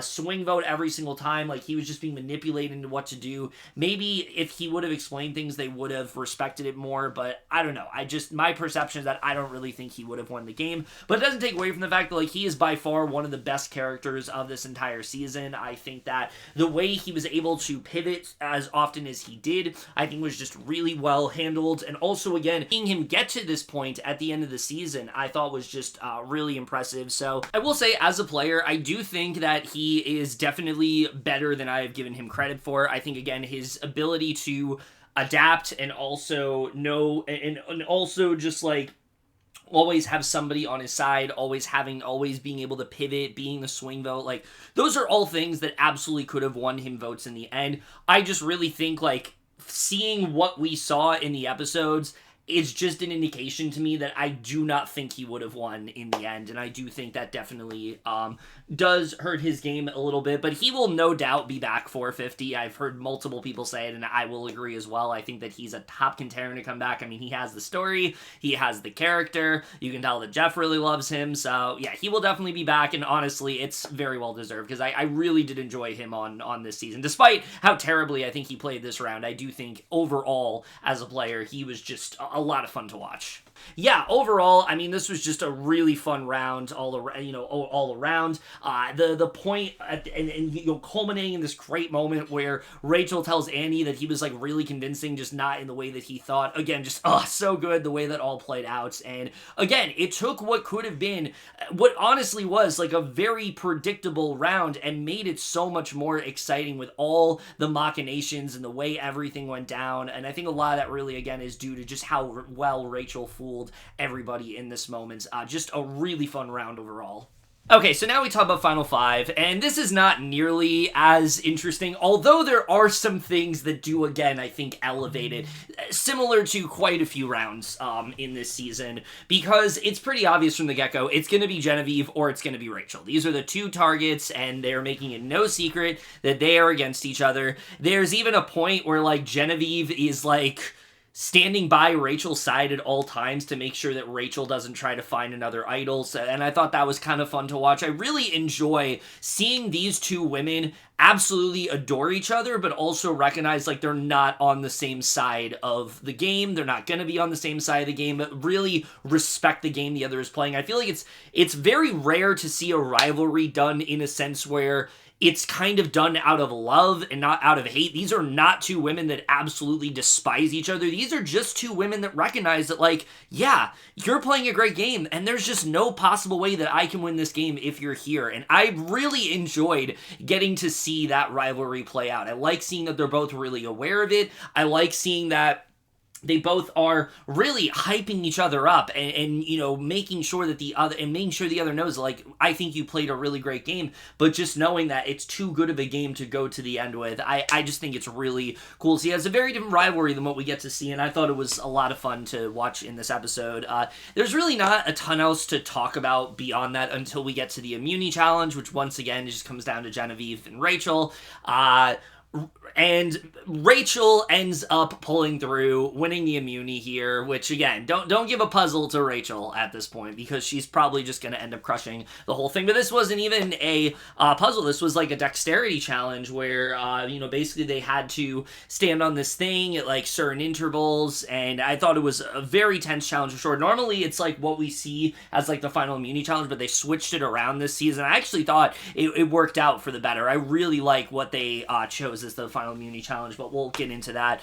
swing vote every single time. Like he was just being manipulated into what to do. Maybe if he would have explained things, they would have respected it more. But I don't know. My perception is that I don't really think he would have won the game. But it doesn't take away from the fact that like he is by far one of the best characters of this entire season. I think that the way he was able to pivot as often as he did, I think was just really well handled. And also, again, seeing him get to this point at the end of the season, I thought was just really impressive. So I will say, as a player, I do think that he is definitely better than I have given him credit for. I think, again, his ability to adapt and also know, and also just like always have somebody on his side, always being able to pivot, being the swing vote, like those are all things that absolutely could have won him votes in the end. I just really think like seeing what we saw in the episodes is just an indication to me that I do not think he would have won in the end, and I do think that definitely does hurt his game a little bit, but he will no doubt be back for 50. I've heard multiple people say it, and I will agree as well. I think that he's a top contender to come back. I mean, he has the story, he has the character, you can tell that Jeff really loves him, so yeah, he will definitely be back, and honestly, it's very well deserved, because I really did enjoy him on this season. Despite how terribly I think he played this round, I do think overall, as a player, he was just a lot of fun to watch. Yeah, overall, I mean, this was just a really fun round all around. The point and culminating in this great moment where Rachel tells Annie that he was like really convincing, just not in the way that he thought. Again, just so good the way that all played out. And again, it took what could have been, what honestly was like a very predictable round, and made it so much more exciting with all the machinations and the way everything went down. And I think a lot of that really, again, is due to just how well Rachel fooled everybody in this moment. Just a really fun round overall. Okay, so now we talk about Final Five, and this is not nearly as interesting, although there are some things that do, again, I think, elevate it, similar to quite a few rounds in this season, because it's pretty obvious from the get-go, it's going to be Genevieve or it's going to be Rachel. These are the two targets, and they're making it no secret that they are against each other. There's even a point where, like, Genevieve is, like, standing by Rachel's side at all times to make sure that Rachel doesn't try to find another idol, and I thought that was kind of fun to watch. I really enjoy seeing these two women absolutely adore each other, but also recognize like they're not on the same side of the game. They're not going to be on the same side of the game, but really respect the game the other is playing. I feel like it's very rare to see a rivalry done in a sense where it's kind of done out of love and not out of hate. These are not two women that absolutely despise each other. These are just two women that recognize that, like, yeah, you're playing a great game, and there's just no possible way that I can win this game if you're here. And I really enjoyed getting to see that rivalry play out. I like seeing that they're both really aware of it. I like seeing that they both are really hyping each other up and you know, making sure that the other knows, like, I think you played a really great game, but just knowing that it's too good of a game to go to the end with. I just think it's really cool to see. It's a very different rivalry than what we get to see, and I thought it was a lot of fun to watch in this episode. There's really not a ton else to talk about beyond that until we get to the immunity challenge, which once again just comes down to Genevieve and Rachel. And Rachel ends up pulling through, winning the immunity here, which again, don't give a puzzle to Rachel at this point, because she's probably just going to end up crushing the whole thing. But this wasn't even a puzzle. This was like a dexterity challenge where, basically they had to stand on this thing at like certain intervals, and I thought it was a very tense challenge for sure. Normally it's like what we see as like the final immunity challenge, but they switched it around this season. I actually thought it worked out for the better. I really like what they chose as the final immunity challenge, but we'll get into that.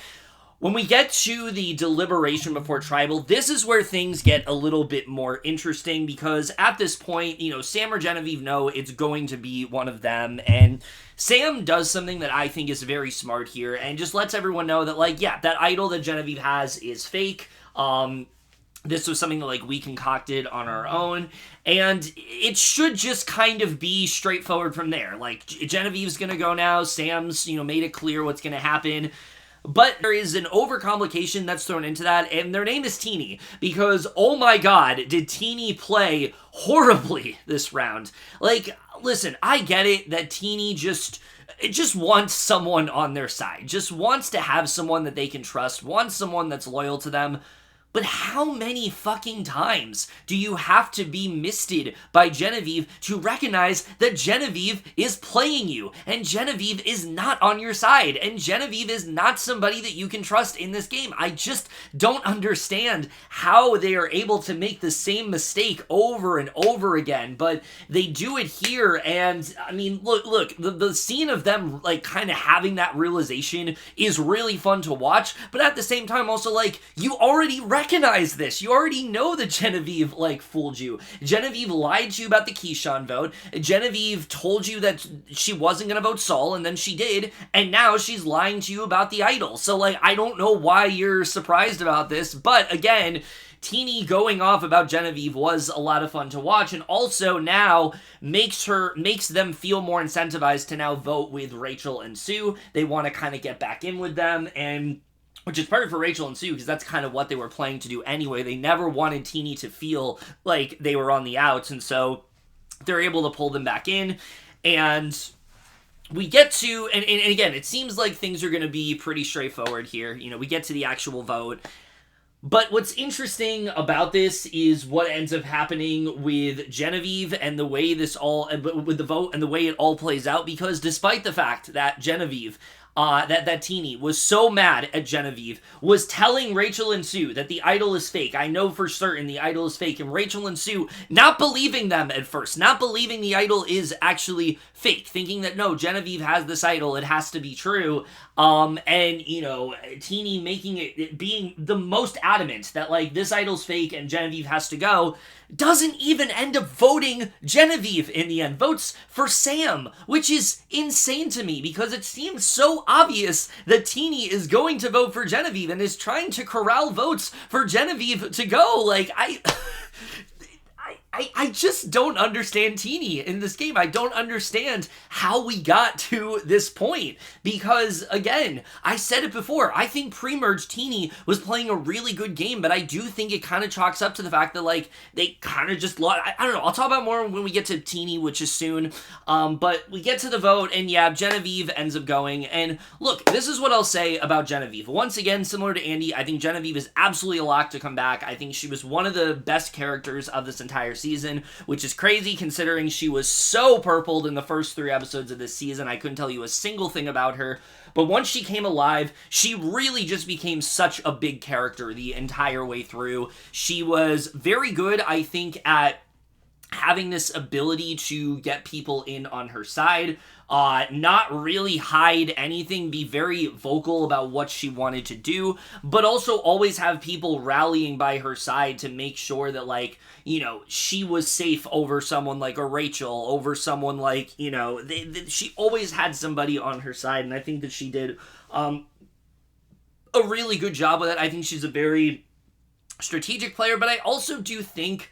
When we get to the deliberation before tribal, this is where things get a little bit more interesting, because at this point, Sam or Genevieve know it's going to be one of them, and Sam does something that I think is very smart here, and just lets everyone know that, like, yeah, that idol that Genevieve has is fake. This was something that, like, we concocted on our own, and it should just kind of be straightforward from there. Like, Genevieve's gonna go now, Sam's, made it clear what's gonna happen, but there is an overcomplication that's thrown into that, and their name is Teeny, because, oh my god, did Teeny play horribly this round. Like, listen, I get it that Teeny just wants someone on their side, just wants to have someone that they can trust, wants someone that's loyal to them. But how many fucking times do you have to be misted by Genevieve to recognize that Genevieve is playing you, and Genevieve is not on your side, and Genevieve is not somebody that you can trust in this game? I just don't understand how they are able to make the same mistake over and over again, but they do it here, and I mean, look, the scene of them, like, kind of having that realization is really fun to watch, but at the same time also, like, you already recognize this. You already know that Genevieve, like, fooled you. Genevieve lied to you about the Kishan vote. Genevieve told you that she wasn't gonna vote Saul, and then she did, and now she's lying to you about the idol. So, like, I don't know why you're surprised about this, but again, Teeny going off about Genevieve was a lot of fun to watch, and also now makes them feel more incentivized to now vote with Rachel and Sue. They want to kind of get back in with them, and which is perfect for Rachel and Sue because that's kind of what they were planning to do anyway. They never wanted Teeny to feel like they were on the outs, and so they're able to pull them back in. And we get to, and again, it seems like things are going to be pretty straightforward here. You know, we get to the actual vote. But what's interesting about this is what ends up happening with Genevieve and the way this all, with the vote and the way it all plays out, because despite the fact that Genevieve, that Teeny was so mad at Genevieve, was telling Rachel and Sue that the idol is fake. I know for certain the idol is fake. And Rachel and Sue not believing them at first, not believing the idol is actually fake, thinking that no, Genevieve has this idol, it has to be true. And, you know, Teeny making it being the most adamant that, like, this idol's fake and Genevieve has to go, doesn't even end up voting Genevieve in the end. Votes for Sam, which is insane to me because it seems so obvious that Teeny is going to vote for Genevieve and is trying to corral votes for Genevieve to go. Like, I just don't understand Teeny in this game. I don't understand how we got to this point because, again, I said it before, I think pre-merge Teeny was playing a really good game, but I do think it kind of chalks up to the fact that, like, they kind of just lost. I don't know, I'll talk about more when we get to Teeny, which is soon, but we get to the vote, and yeah, Genevieve ends up going, and look, this is what I'll say about Genevieve. Once again, similar to Andy, I think Genevieve is absolutely a lock to come back. I think she was one of the best characters of this entire season, which is crazy considering she was so purpled in the first 3 episodes of this season. I couldn't tell you a single thing about her. But once she came alive, she really just became such a big character the entire way through. She was very good, I think, at having this ability to get people in on her side, not really hide anything, be very vocal about what she wanted to do, but also always have people rallying by her side to make sure that, like, you know, she was safe over someone like a Rachel, over someone like, you know, she always had somebody on her side, and I think that she did a really good job with it. I think she's a very strategic player, but I also do think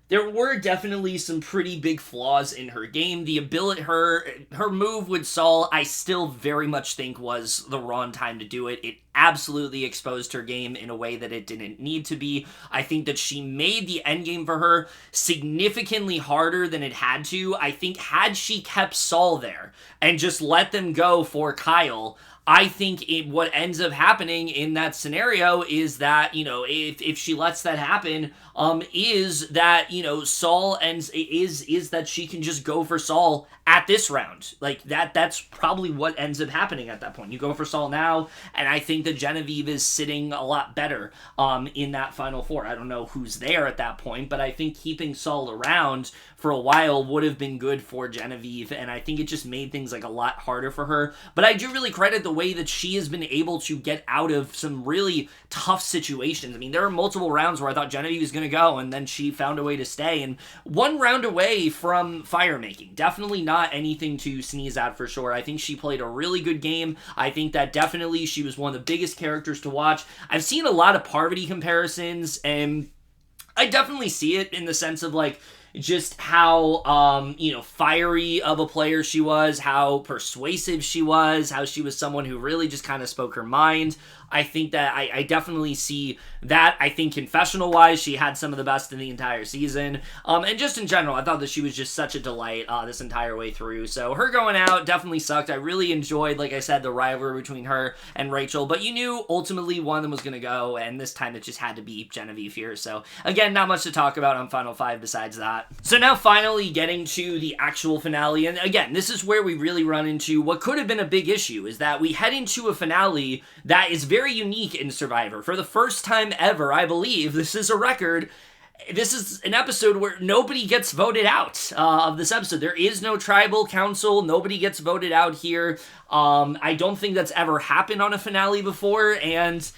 there were definitely some pretty big flaws in her game. The ability, her move with Saul, I still very much think was the wrong time to do it. It absolutely exposed her game in a way that it didn't need to be. I think that she made the endgame for her significantly harder than it had to. I think had she kept Saul there and just let them go for Kyle, I think what ends up happening in that scenario is that, you know, if she lets that happen, is that, you know, Saul is that she can just go for Saul at this round. Like, that's probably what ends up happening at that point. You go for Saul now, and I think that Genevieve is sitting a lot better in that Final Four. I don't know who's there at that point, but I think keeping Saul around for a while would have been good for Genevieve, and I think it just made things, like, a lot harder for her. But I do really credit the way that she has been able to get out of some really tough situations. I mean, there are multiple rounds where I thought Genevieve was going to go, and then she found a way to stay, and 1 round away from fire making. Definitely not anything to sneeze at for sure. I think she played a really good game. I think that definitely she was one of the biggest characters to watch. I've seen a lot of Parvati comparisons, and I definitely see it in the sense of, like, just how, you know, fiery of a player she was, how persuasive she was, how she was someone who really just kind of spoke her mind. I think that I definitely see that. I think confessional-wise, she had some of the best in the entire season. And just in general, I thought that she was just such a delight this entire way through. So her going out definitely sucked. I really enjoyed, like I said, the rivalry between her and Rachel. But you knew ultimately one of them was going to go, and this time it just had to be Genevieve here. So again, not much to talk about on Final 5 besides that. So now finally getting to the actual finale. And again, this is where we really run into what could have been a big issue, is that we head into a finale that is very unique in Survivor. For the first time ever, I believe, this is a record, this is an episode where nobody gets voted out of this episode. There is no tribal council. Nobody gets voted out here. I don't think that's ever happened on a finale before, and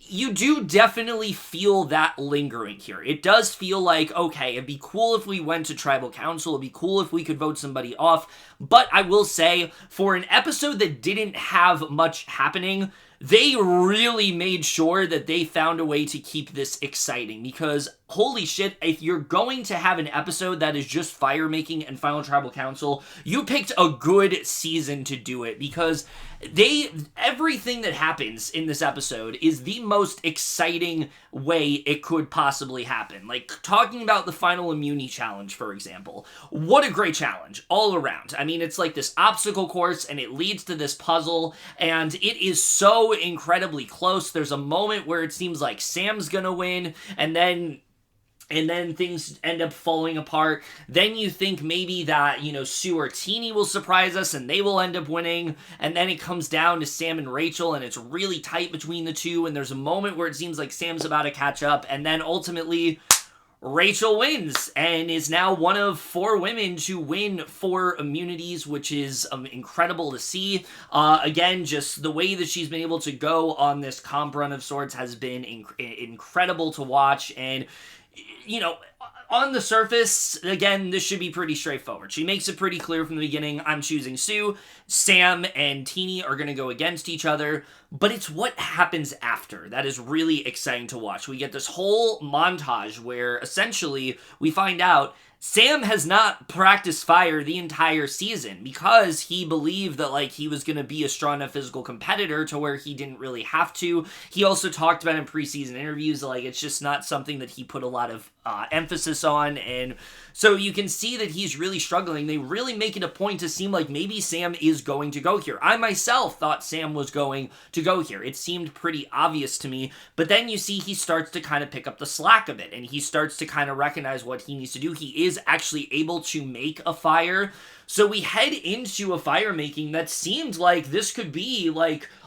you do definitely feel that lingering here. It does feel like, okay, it'd be cool if we went to tribal council. It'd be cool if we could vote somebody off. But I will say, for an episode that didn't have much happening, they really made sure that they found a way to keep this exciting, because holy shit, if you're going to have an episode that is just fire making and final tribal council, you picked a good season to do it, because everything that happens in this episode is the most exciting way it could possibly happen. Like, talking about the final immunity challenge, for example. What a great challenge, all around. I mean, it's like this obstacle course, and it leads to this puzzle, and it is so incredibly close. There's a moment where it seems like Sam's gonna win, and then things end up falling apart. Then you think maybe that, Sue or Teeny will surprise us and they will end up winning. And then it comes down to Sam and Rachel, and it's really tight between the two. And there's a moment where it seems like Sam's about to catch up. And then ultimately, Rachel wins and is now one of 4 women to win 4 immunities, which is incredible to see. Again, just the way that she's been able to go on this comp run of sorts has been incredible to watch. And on the surface, again, this should be pretty straightforward. She makes it pretty clear from the beginning, I'm choosing Sue. Sam and Teeny are going to go against each other, but it's what happens after that is really exciting to watch. We get this whole montage where essentially we find out Sam has not practiced fire the entire season because he believed that, he was going to be a strong enough physical competitor to where he didn't really have to. He also talked about in preseason interviews, it's just not something that he put a lot of emphasis on, and so you can see that he's really struggling. They really make it a point to seem like maybe Sam is going to go here. I myself thought Sam was going to go here. It seemed pretty obvious to me, but then you see he starts to kind of pick up the slack of it, and he starts to kind of recognize what he needs to do. He is actually able to make a fire, so we head into a fire making that seemed like this could be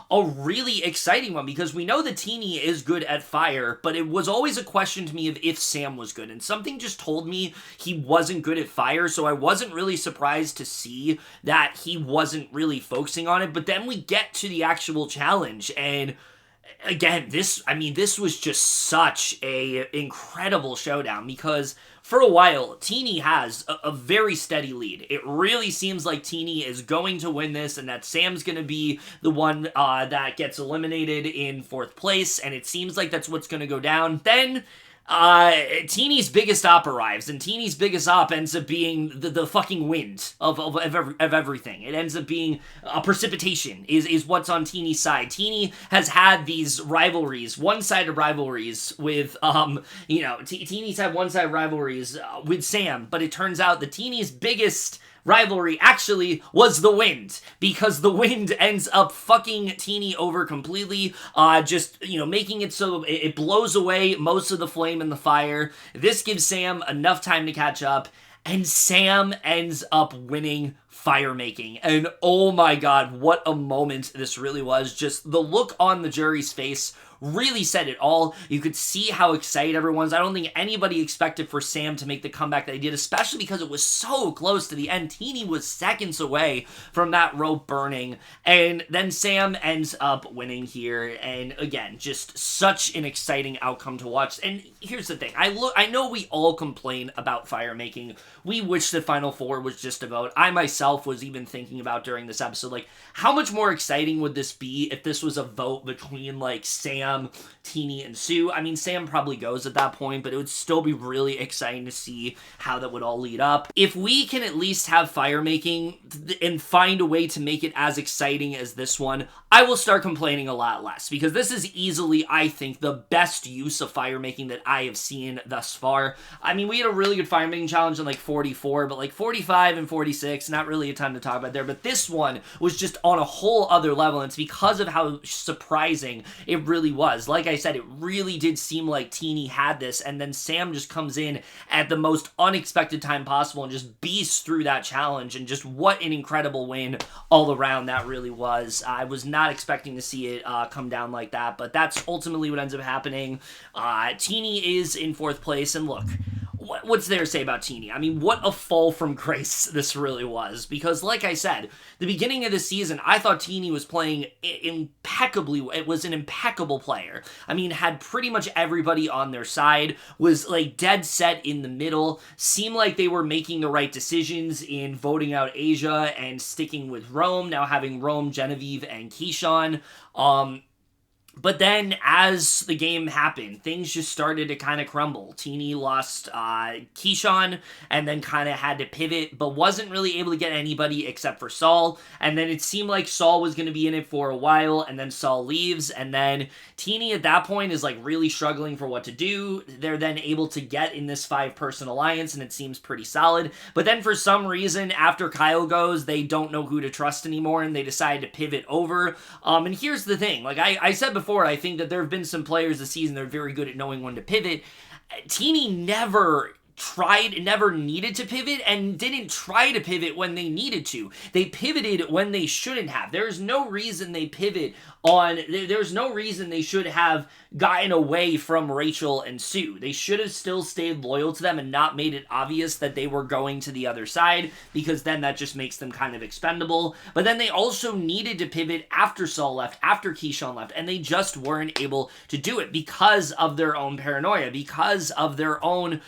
a really exciting one, because we know that Teeny is good at fire, but it was always a question to me of if Sam was good, and something just told me he wasn't good at fire, so I wasn't really surprised to see that he wasn't really focusing on it. But then we get to the actual challenge, and again, this was just such a incredible showdown, because for a while, Teeny has a very steady lead. It really seems like Teeny is going to win this, and that Sam's going to be the one that gets eliminated in 4th place, and it seems like that's what's going to go down. Then Teeny's biggest op arrives, and Teeny's biggest op ends up being the fucking wind of everything. It ends up being precipitation is what's on Teeny's side. Teeny has had these rivalries, one-sided rivalries with, Teeny's had one-sided rivalries with Sam, but it turns out that Teeny's biggest rivalry actually was the wind, because the wind ends up fucking Teeny over completely, making it so it blows away most of the flame and the fire. This gives Sam enough time to catch up, and Sam ends up winning fire making. And oh my god, what a moment this really was. Just the look on the jury's face really said it all. You could see how excited everyone was. I don't think anybody expected for Sam to make the comeback that he did, especially because it was so close to the end. Teeny was seconds away from that rope burning, and then Sam ends up winning here, and again, just such an exciting outcome to watch. And here's the thing, I know we all complain about fire making. We wish the Final Four was just a vote. I myself was even thinking about during this episode, how much more exciting would this be if this was a vote between, Sam, Teeny, and Sue? I mean, Sam probably goes at that point, but it would still be really exciting to see how that would all lead up. If we can at least have fire making and find a way to make it as exciting as this one, I will start complaining a lot less, because this is easily, I think, the best use of fire making that I have seen thus far. I mean, we had a really good fire making challenge in 44, but 45 and 46, not really a ton to talk about there, but this one was just on a whole other level, and it's because of how surprising it really was. Like I said, it really did seem like Teeny had this, and then Sam just comes in at the most unexpected time possible and just beasts through that challenge, and just what an incredible win all around that really was. I was not expecting to see it come down like that, but that's ultimately what ends up happening. Teeny is in 4th place, and look, what's there to say about Teeny? I mean, what a fall from grace this really was, because like I said, the beginning of the season, I thought Teeny was playing impeccably. It was an impeccable player. I mean, had pretty much everybody on their side, was dead set in the middle, seemed like they were making the right decisions in voting out Aysha and sticking with Rome, now having Rome, Genevieve, and Kishan. But then, as the game happened, things just started to kind of crumble. Teeny lost Kishan, and then kind of had to pivot, but wasn't really able to get anybody except for Saul. And then it seemed like Saul was going to be in it for a while, and then Saul leaves, and then Teeny at that point is like really struggling for what to do. They're then able to get in this 5-person alliance, and it seems pretty solid. But then for some reason, after Kyle goes, they don't know who to trust anymore, and they decide to pivot over. And here's the thing, like I said before, I think that there have been some players this season that are very good at knowing when to pivot. Teeny never needed to pivot and didn't try to pivot when they needed to. They pivoted when they shouldn't have. There's no reason they there's no reason they should have gotten away from Rachel and Sue. They should have still stayed loyal to them and not made it obvious that they were going to the other side, because then that just makes them kind of expendable. But then they also needed to pivot after Saul left, after Kishan left, and they just weren't able to do it because of their own paranoia, because of their own,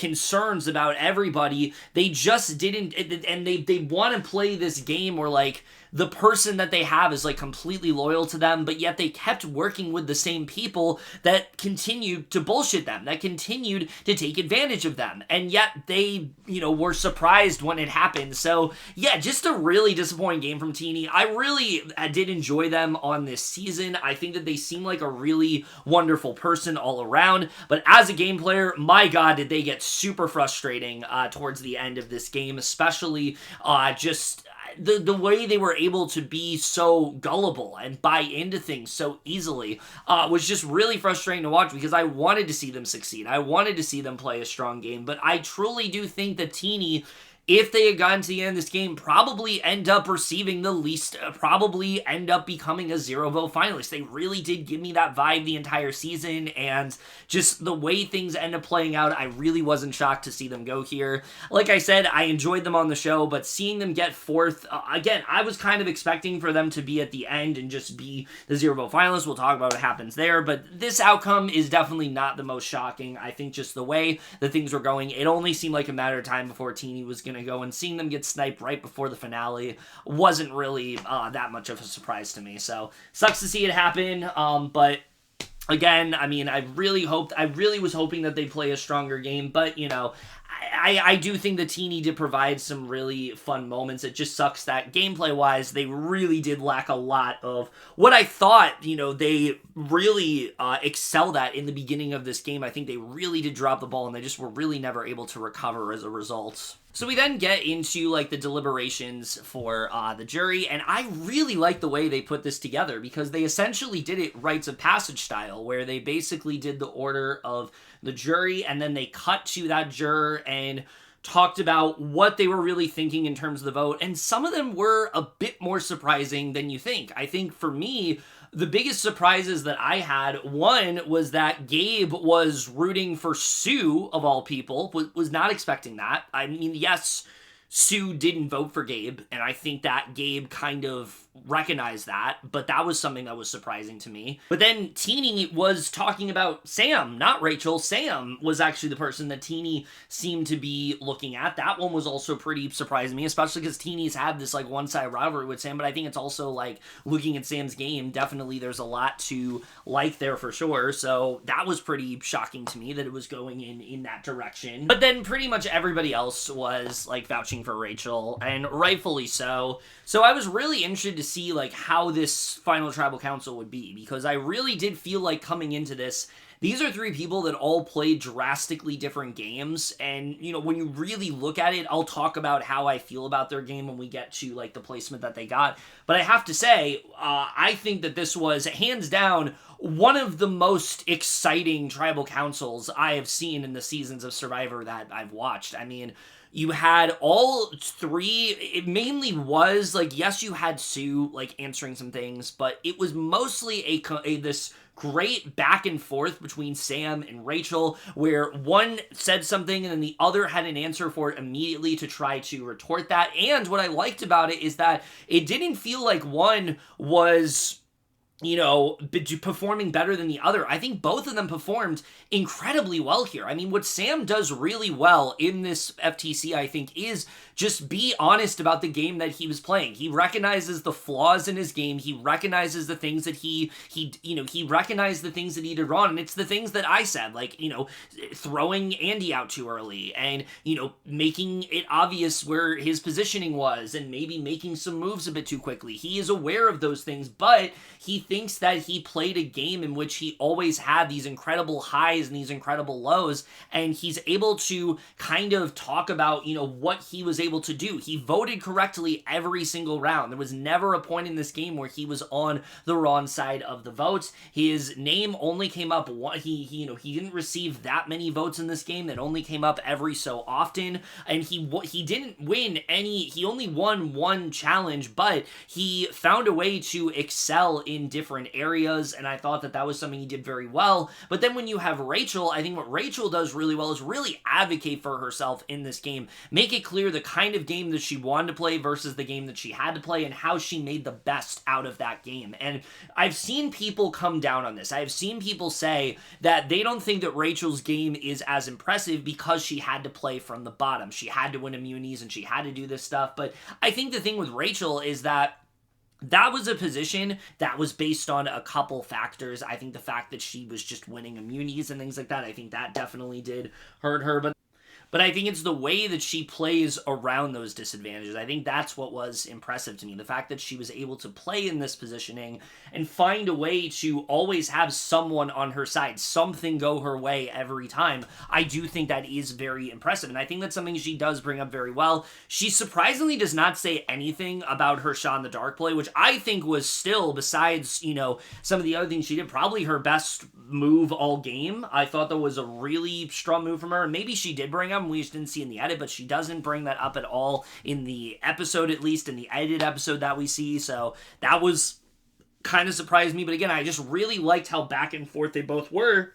concerns about everybody. They just didn't, and they want to play this game where, like, the person that they have is like completely loyal to them, but yet they kept working with the same people that continued to bullshit them, that continued to take advantage of them, and yet they, were surprised when it happened. So yeah, just a really disappointing game from Teeny. I really did enjoy them on this season. I think that they seem like a really wonderful person all around, but as a game player, my god, did they get super frustrating towards the end of this game, especially just the way they were able to be so gullible and buy into things so easily was just really frustrating to watch, because I wanted to see them succeed. I wanted to see them play a strong game, but I truly do think that Teeny, if they had gotten to the end of this game, probably end up receiving the least, probably end up becoming a 0-vote finalist. They really did give me that vibe the entire season, and just the way things end up playing out, I really wasn't shocked to see them go here. Like I said, I enjoyed them on the show, but seeing them get 4th, again, I was kind of expecting for them to be at the end and just be the 0-vote finalist. We'll talk about what happens there, but this outcome is definitely not the most shocking. I think just the way that things were going, it only seemed like a matter of time before Teeny was going to go, and seeing them get sniped right before the finale wasn't really that much of a surprise to me. So sucks to see it happen, but again, I mean, I really was hoping that they'd play a stronger game, but I do think that Teeny did provide some really fun moments. It just sucks that gameplay-wise, they really did lack a lot of what I thought, they really excelled at in the beginning of this game. I think they really did drop the ball, and they just were really never able to recover as a result. So we then get into, like, the deliberations for the jury, and I really like the way they put this together, because they essentially did it rites of passage style, where they basically did the order of the jury, and then they cut to that juror and talked about what they were really thinking in terms of the vote, and some of them were a bit more surprising than you think. I think for me, the biggest surprises that I had, one was that Gabe was rooting for Sue, of all people. Was not expecting that. I mean, yes, Sue didn't vote for Gabe, and I think that Gabe kind of recognized that, but that was something that was surprising to me. But then Teeny was talking about Sam, not Rachel. Sam was actually the person that Teeny seemed to be looking at. That one was also pretty surprising to me, especially because Teeny's had this like one-sided rivalry with Sam, but I think it's also like looking at Sam's game, definitely there's a lot to like there for sure. So that was pretty shocking to me that it was going in that direction. But then pretty much everybody else was like vouching for Rachel, and rightfully so. So I was really interested to see like how this final tribal council would be, because I really did feel like coming into this, these are 3 people that all played drastically different games, and when you really look at it, I'll talk about how I feel about their game when we get to like the placement that they got. But I have to say, I think that this was hands down one of the most exciting tribal councils I have seen in the seasons of Survivor that I've watched. I mean, you had all 3, it mainly was, like, yes, you had Sue, like, answering some things, but it was mostly this great back and forth between Sam and Rachel, where one said something and then the other had an answer for it immediately to try to retort that. And what I liked about it is that it didn't feel like one was performing better than the other. I think both of them performed incredibly well here. I mean, what Sam does really well in this FTC, I think, is just be honest about the game that he was playing. He recognizes the flaws in his game. He recognizes the things that he recognized the things that he did wrong. And it's the things that I said, like, throwing Andy out too early and, making it obvious where his positioning was and maybe making some moves a bit too quickly. He is aware of those things, but he thinks that he played a game in which he always had these incredible highs and these incredible lows, and he's able to kind of talk about, what he was able to do. He voted correctly every single round. There was never a point in this game where he was on the wrong side of the votes. His name only came up he didn't receive that many votes in this game. That only came up every so often, and he didn't win any. He only won one challenge, but he found a way to excel in different areas, and I thought that was something he did very well. But then when you have Rachel, I think what Rachel does really well is really advocate for herself in this game, make it clear the kind of game that she wanted to play versus the game that she had to play, and how she made the best out of that game. And I've seen people come down on this. I've seen people say that they don't think that Rachel's game is as impressive because she had to play from the bottom. She had to win immunities and she had to do this stuff. But I think the thing with Rachel is that was a position that was based on a couple factors. I think the fact that she was just winning immunities and things like that, I think that definitely did hurt her. But I think it's the way that she plays around those disadvantages. I think that's what was impressive to me. The fact that she was able to play in this positioning and find a way to always have someone on her side, something go her way every time. I do think that is very impressive. And I think that's something she does bring up very well. She surprisingly does not say anything about her shot in the dark play, which I think was still, besides, some of the other things she did, probably her best move all game. I thought that was a really strong move from her. And maybe she did bring up, we just didn't see in the edit, but she doesn't bring that up at all in the episode, at least in the edited episode that we see. So that was kind of surprised me. But again, I just really liked how back and forth they both were.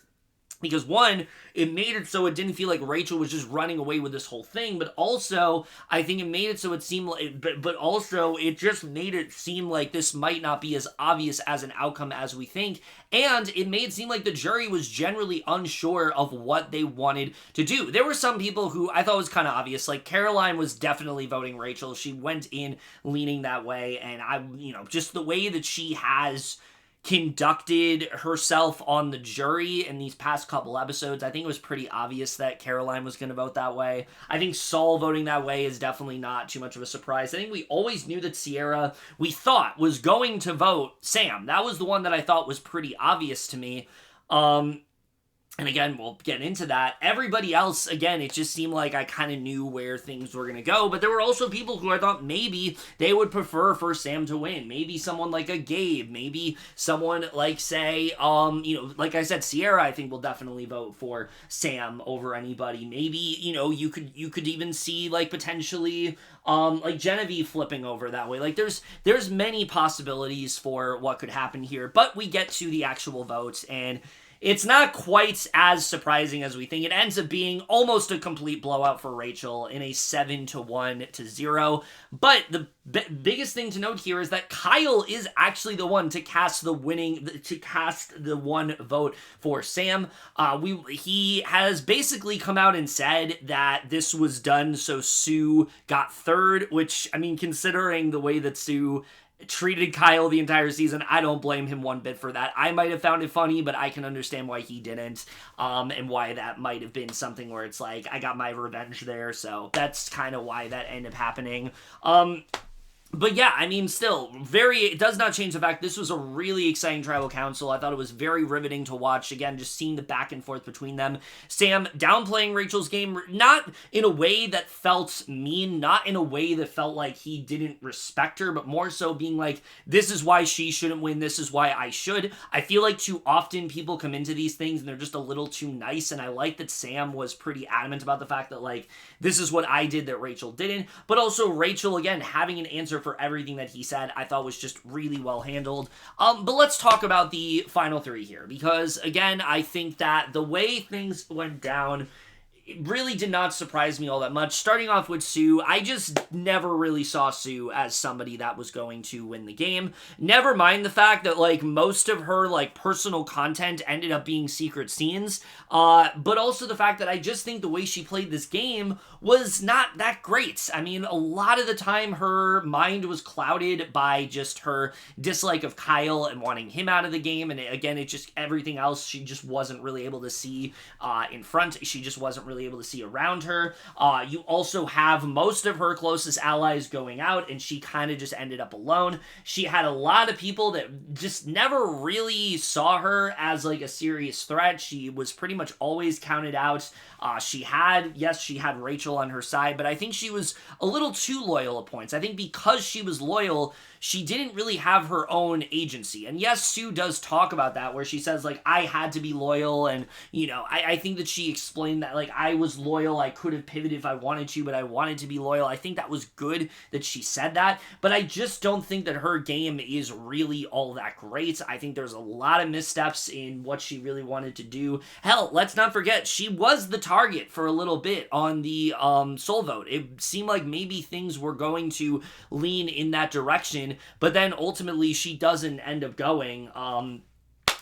Because one, it made it so it didn't feel like Rachel was just running away with this whole thing, but also, I think it made it so it seemed like, but also, it just made it seem like this might not be as obvious as an outcome as we think, and it made it seem like the jury was generally unsure of what they wanted to do. There were some people who I thought was kind of obvious, like Caroline was definitely voting Rachel. She went in leaning that way, and just the way that she has conducted herself on the jury in these past couple episodes, I think it was pretty obvious that Caroline was going to vote that way. I think Saul voting that way is definitely not too much of a surprise. I think we always knew that Sierra, we thought, was going to vote Sam. That was the one that I thought was pretty obvious to me. And again, we'll get into that. Everybody else, again, it just seemed like I kind of knew where things were going to go. But there were also people who I thought maybe they would prefer for Sam to win. Maybe someone like a Gabe. Maybe someone like, say, like I said, Sierra, I think will definitely vote for Sam over anybody. Maybe, you could even see, like, potentially, like Genevieve flipping over that way. Like, there's many possibilities for what could happen here. But we get to the actual votes, and it's not quite as surprising as we think. It ends up being almost a complete blowout for Rachel in a 7-1-0. But the biggest thing to note here is that Kyle is actually the one to cast the one vote for Sam. He has basically come out and said that this was done so Sue got third, which, I mean, considering the way that Sue treated Kyle the entire season, I don't blame him one bit for that. I might have found it funny, but I can understand why he didn't, and why that might have been something where it's like, I got my revenge there, so that's kind of why that ended up happening. But yeah, I mean, still, it does not change the fact this was a really exciting tribal council. I thought it was very riveting to watch. Again, just seeing the back and forth between them. Sam downplaying Rachel's game, not in a way that felt mean, not in a way that felt like he didn't respect her, but more so being like, this is why she shouldn't win, this is why I should. I feel like too often people come into these things and they're just a little too nice, and I like that Sam was pretty adamant about the fact that, like, this is what I did that Rachel didn't, but also Rachel, again, having an answer for everything that he said, I thought was just really well handled. But let's talk about the final three here, because again, I think that the way things went down, it really did not surprise me all that much. Starting off with Sue, I just never really saw Sue as somebody that was going to win the game. Never mind the fact that, like, most of her, like, personal content ended up being secret scenes, but also the fact that I just think the way she played this game was not that great. I mean, a lot of the time her mind was clouded by just her dislike of Kyle and wanting him out of the game, and again, it just, everything else she just wasn't really able to see in front. She just wasn't really able to see around her. You also have most of her closest allies going out, and she kind of just ended up alone. She had a lot of people that just never really saw her as, like, a serious threat. She was pretty much always counted out. She had Rachel on her side, but I think she was a little too loyal at points. I think because she was loyal, she didn't really have her own agency. And yes, Sue does talk about that, where she says, like, I had to be loyal, and, you know, I think that she explained that, like, I was loyal, I could have pivoted if I wanted to, but I wanted to be loyal. I think that was good that she said that, but I just don't think that her game is really all that great. I think there's a lot of missteps in what she really wanted to do. Hell, let's not forget, she was the target for a little bit on the soul vote. It seemed like maybe things were going to lean in that direction, but then ultimately she doesn't end up going.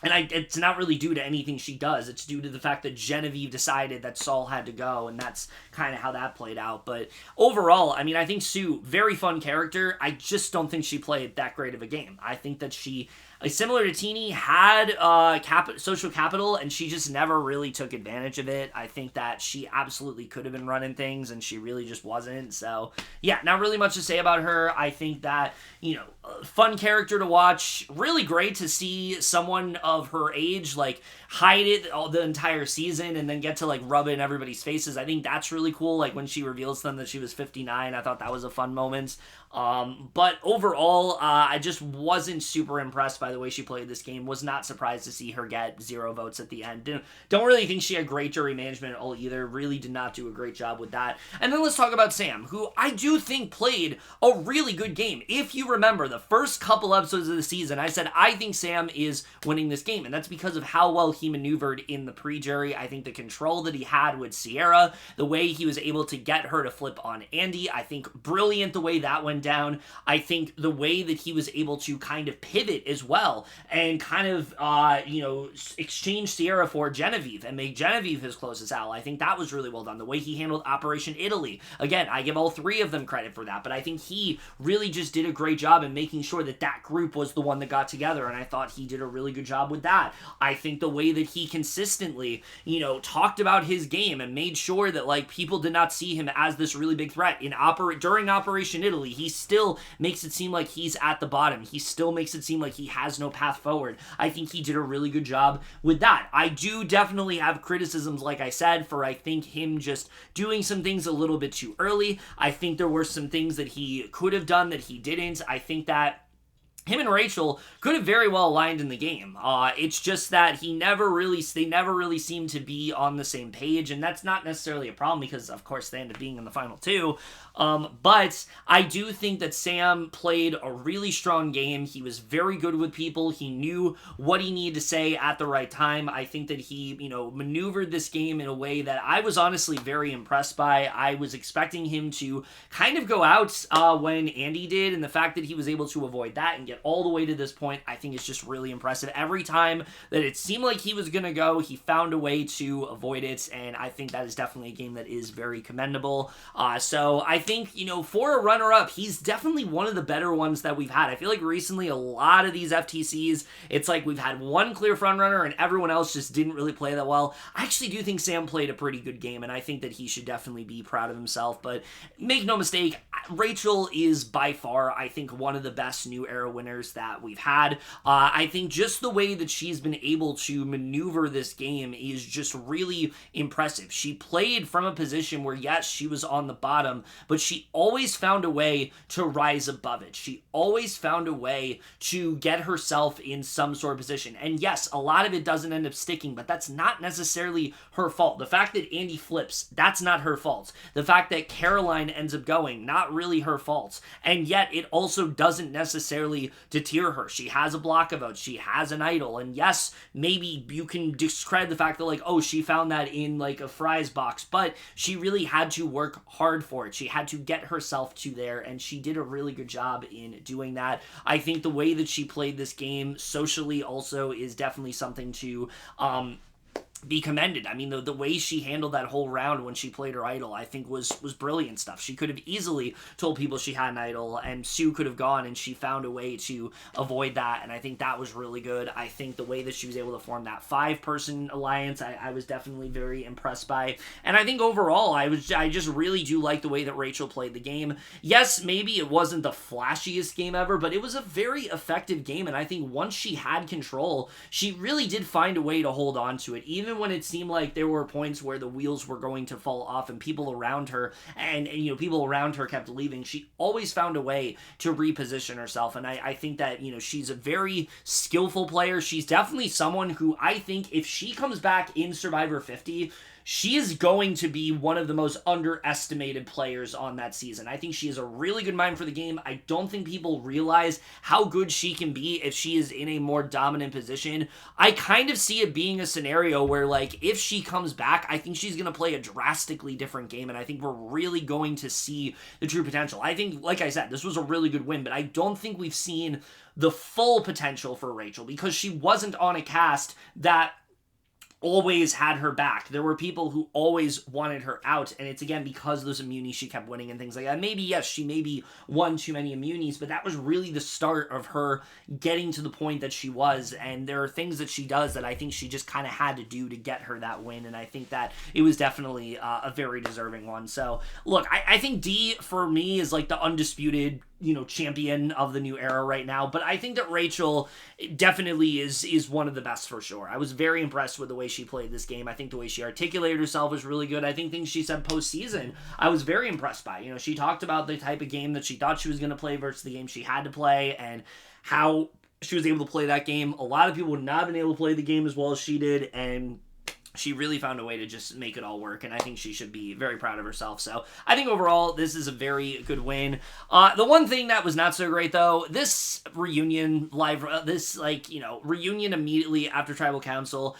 And it's not really due to anything she does. It's due to the fact that Genevieve decided that Saul had to go, and that's kind of how that played out. But overall, I mean, I think Sue, very fun character. I just don't think she played that great of a game. I think that she, similar to Teeny, had social capital, and she just never really took advantage of it. I think that she absolutely could have been running things, and she really just wasn't. So, yeah, not really much to say about her. I think that, you know, fun character to watch. Really great to see someone of her age, like, hide it all the entire season and then get to, like, rub it in everybody's faces. I think that's really cool. Like, when she reveals to them that she was 59, I thought that was a fun moment. But overall, I just wasn't super impressed by the way she played this game. Was not surprised to see her get 0 votes at the end. Don't really think she had great jury management at all either. Really did not do a great job with that. And then let's talk about Sam, who I do think played a really good game. If you remember the first couple episodes of the season, I said I think Sam is winning this game, and that's because of how well he maneuvered in the pre-jury. I think the control that he had with Sierra, the way he was able to get her to flip on Andy, I think brilliant the way that went down. I think the way that he was able to kind of pivot as well and kind of, exchange Sierra for Genevieve and make Genevieve his closest ally. I think that was really well done. The way he handled Operation Italy. Again, I give all three of them credit for that, but I think he really just did a great job in making sure that that group was the one that got together, and I thought he did a really good job with that. I think the way that he consistently, talked about his game and made sure that, like, people did not see him as this really big threat. During Operation Italy, he still makes it seem like he's at the bottom. He still makes it seem like he has no path forward. I think he did a really good job with that. I do definitely have criticisms, like I said, for I think him just doing some things a little bit too early. I think there were some things that he could have done that he didn't. I think that him and Rachel could have very well aligned in the game. It's just that they never really seem to be on the same page, and that's not necessarily a problem because, of course, they end up being in the final two. But I do think that Sam played a really strong game. He was very good with people. He knew what he needed to say at the right time. I think that he, maneuvered this game in a way that I was honestly very impressed by. I was expecting him to kind of go out when Andy did, and the fact that he was able to avoid that and get all the way to this point, I think is just really impressive. Every time that it seemed like he was going to go, he found a way to avoid it, and I think that is definitely a game that is very commendable. So I think, for a runner-up, he's definitely one of the better ones that we've had. I feel like recently a lot of these FTCs, it's like we've had one clear frontrunner and everyone else just didn't really play that well. I actually do think Sam played a pretty good game, and I think that he should definitely be proud of himself, but make no mistake, Rachel is by far, I think, one of the best new era winners that we've had. I think just the way that she's been able to maneuver this game is just really impressive. She played from a position where, yes, she was on the bottom, but she always found a way to rise above it. She always found a way to get herself in some sort of position. And yes, a lot of it doesn't end up sticking, but that's not necessarily her fault. The fact that Andy flips, that's not her fault. The fact that Caroline ends up going, not really her fault. And yet it also doesn't necessarily really deter her. She has a block of votes. She has an idol. And yes, maybe you can discredit the fact that, like, oh, she found that in, like, a fries box, but she really had to work hard for it. She had to get herself to there, and she did a really good job in doing that. I think the way that she played this game socially also is definitely something to be commended. I mean, the way she handled that whole round when she played her idol, I think was brilliant stuff. She could have easily told people she had an idol, and Sue could have gone, and she found a way to avoid that, and I think that was really good. I think the way that she was able to form that 5-person alliance, I was definitely very impressed by, and I think overall, I just really do like the way that Rachel played the game. Yes, maybe it wasn't the flashiest game ever, but it was a very effective game, and I think once she had control, she really did find a way to hold on to it, even when it seemed like there were points where the wheels were going to fall off and people around her people around her kept leaving. She always found a way to reposition herself, and I think that, she's a very skillful player. She's definitely someone who I think if she comes back in Survivor 50, she is going to be one of the most underestimated players on that season. I think she has a really good mind for the game. I don't think people realize how good she can be if she is in a more dominant position. I kind of see it being a scenario where, like, if she comes back, I think she's going to play a drastically different game, and I think we're really going to see the true potential. I think, like I said, this was a really good win, but I don't think we've seen the full potential for Rachel because she wasn't on a cast that always had her back. There were people who always wanted her out, and it's again because those immunities she kept winning and things like that. Maybe, yes, she maybe won too many immunities, but that was really the start of her getting to the point that she was, and there are things that she does that I think she just kind of had to do to get her that win, and I think that it was definitely a very deserving one. So, look, I think D, for me, is like the undisputed champion of the new era right now, but I think that Rachel definitely is one of the best for sure. I was very impressed with the way she played this game. I think the way she articulated herself was really good. I think things she said postseason, I was very impressed by. She talked about the type of game that she thought she was going to play versus the game she had to play, and how she was able to play that game. A lot of people would not have been able to play the game as well as she did, and she really found a way to just make it all work, and I think she should be very proud of herself. So I think overall, this is a very good win. The one thing that was not so great, though, this reunion reunion immediately after Tribal Council,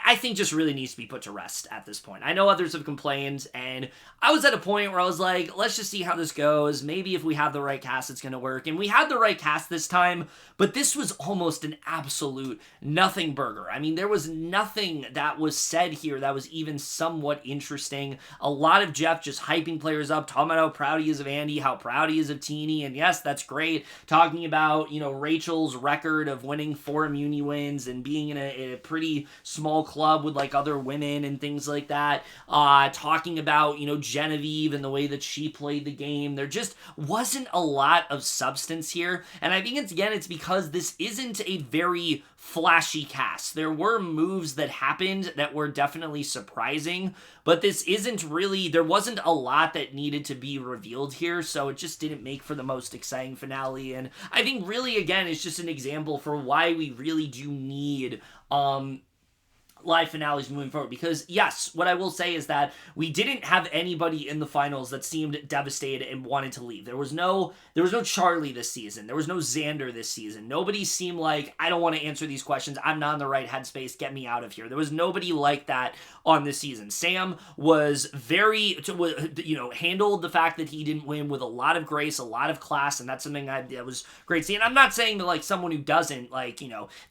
I think just really needs to be put to rest at this point. I know others have complained, and I was at a point where I was like, let's just see how this goes. Maybe if we have the right cast, it's going to work. And we had the right cast this time, but this was almost an absolute nothing burger. I mean, there was nothing that was said here that was even somewhat interesting. A lot of Jeff just hyping players up, talking about how proud he is of Andy, how proud he is of Teeny, and yes, that's great. Talking about, Rachel's record of winning 4 immunity wins and being in a pretty small club with, like, other women and things like that. Talking about, Genevieve and the way that she played the game. There just wasn't a lot of substance here, and I think it's because this isn't a very flashy cast. There were moves that happened that were definitely surprising, but there wasn't a lot that needed to be revealed here, so it just didn't make for the most exciting finale, and I think really, again, it's just an example for why we really do need live finales moving forward, because yes, what I will say is that we didn't have anybody in the finals that seemed devastated and wanted to leave. There was no Charlie this season. There was no Xander this season. Nobody seemed like, I don't want to answer these questions. I'm not in the right headspace. Get me out of here. There was nobody like that on this season. Sam was handled the fact that he didn't win with a lot of grace, a lot of class, and that's something that was great to see. And I'm not saying that, like, someone who doesn't,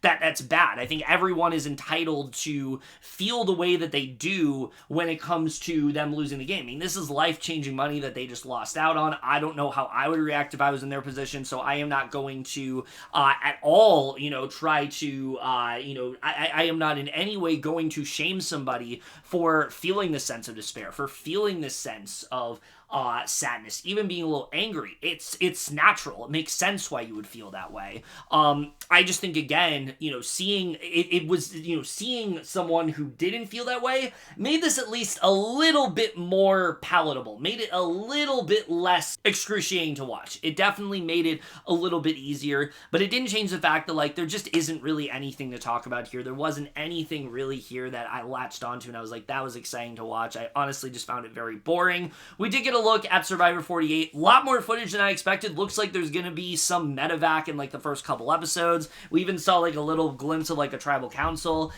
that's bad. I think everyone is entitled to feel the way that they do when it comes to them losing the game. I mean, this is life-changing money that they just lost out on. I don't know how I would react if I was in their position, so I am not going to at all, try to, I am not in any way going to shame somebody for feeling this sense of despair, for feeling this sense of sadness, even being a little angry. It's natural. It makes sense why you would feel that way. I just think, again, seeing someone who didn't feel that way made this at least a little bit more palatable, made it a little bit less excruciating to watch. It definitely made it a little bit easier, but it didn't change the fact that, like, there just isn't really anything to talk about here. There wasn't anything really here that I latched onto and I was like, that was exciting to watch. I honestly just found it very boring. We did get a look at Survivor 48. A lot more footage than I expected. Looks like there's going to be some medevac in like the first couple episodes. We even saw like a little glimpse of like a tribal council.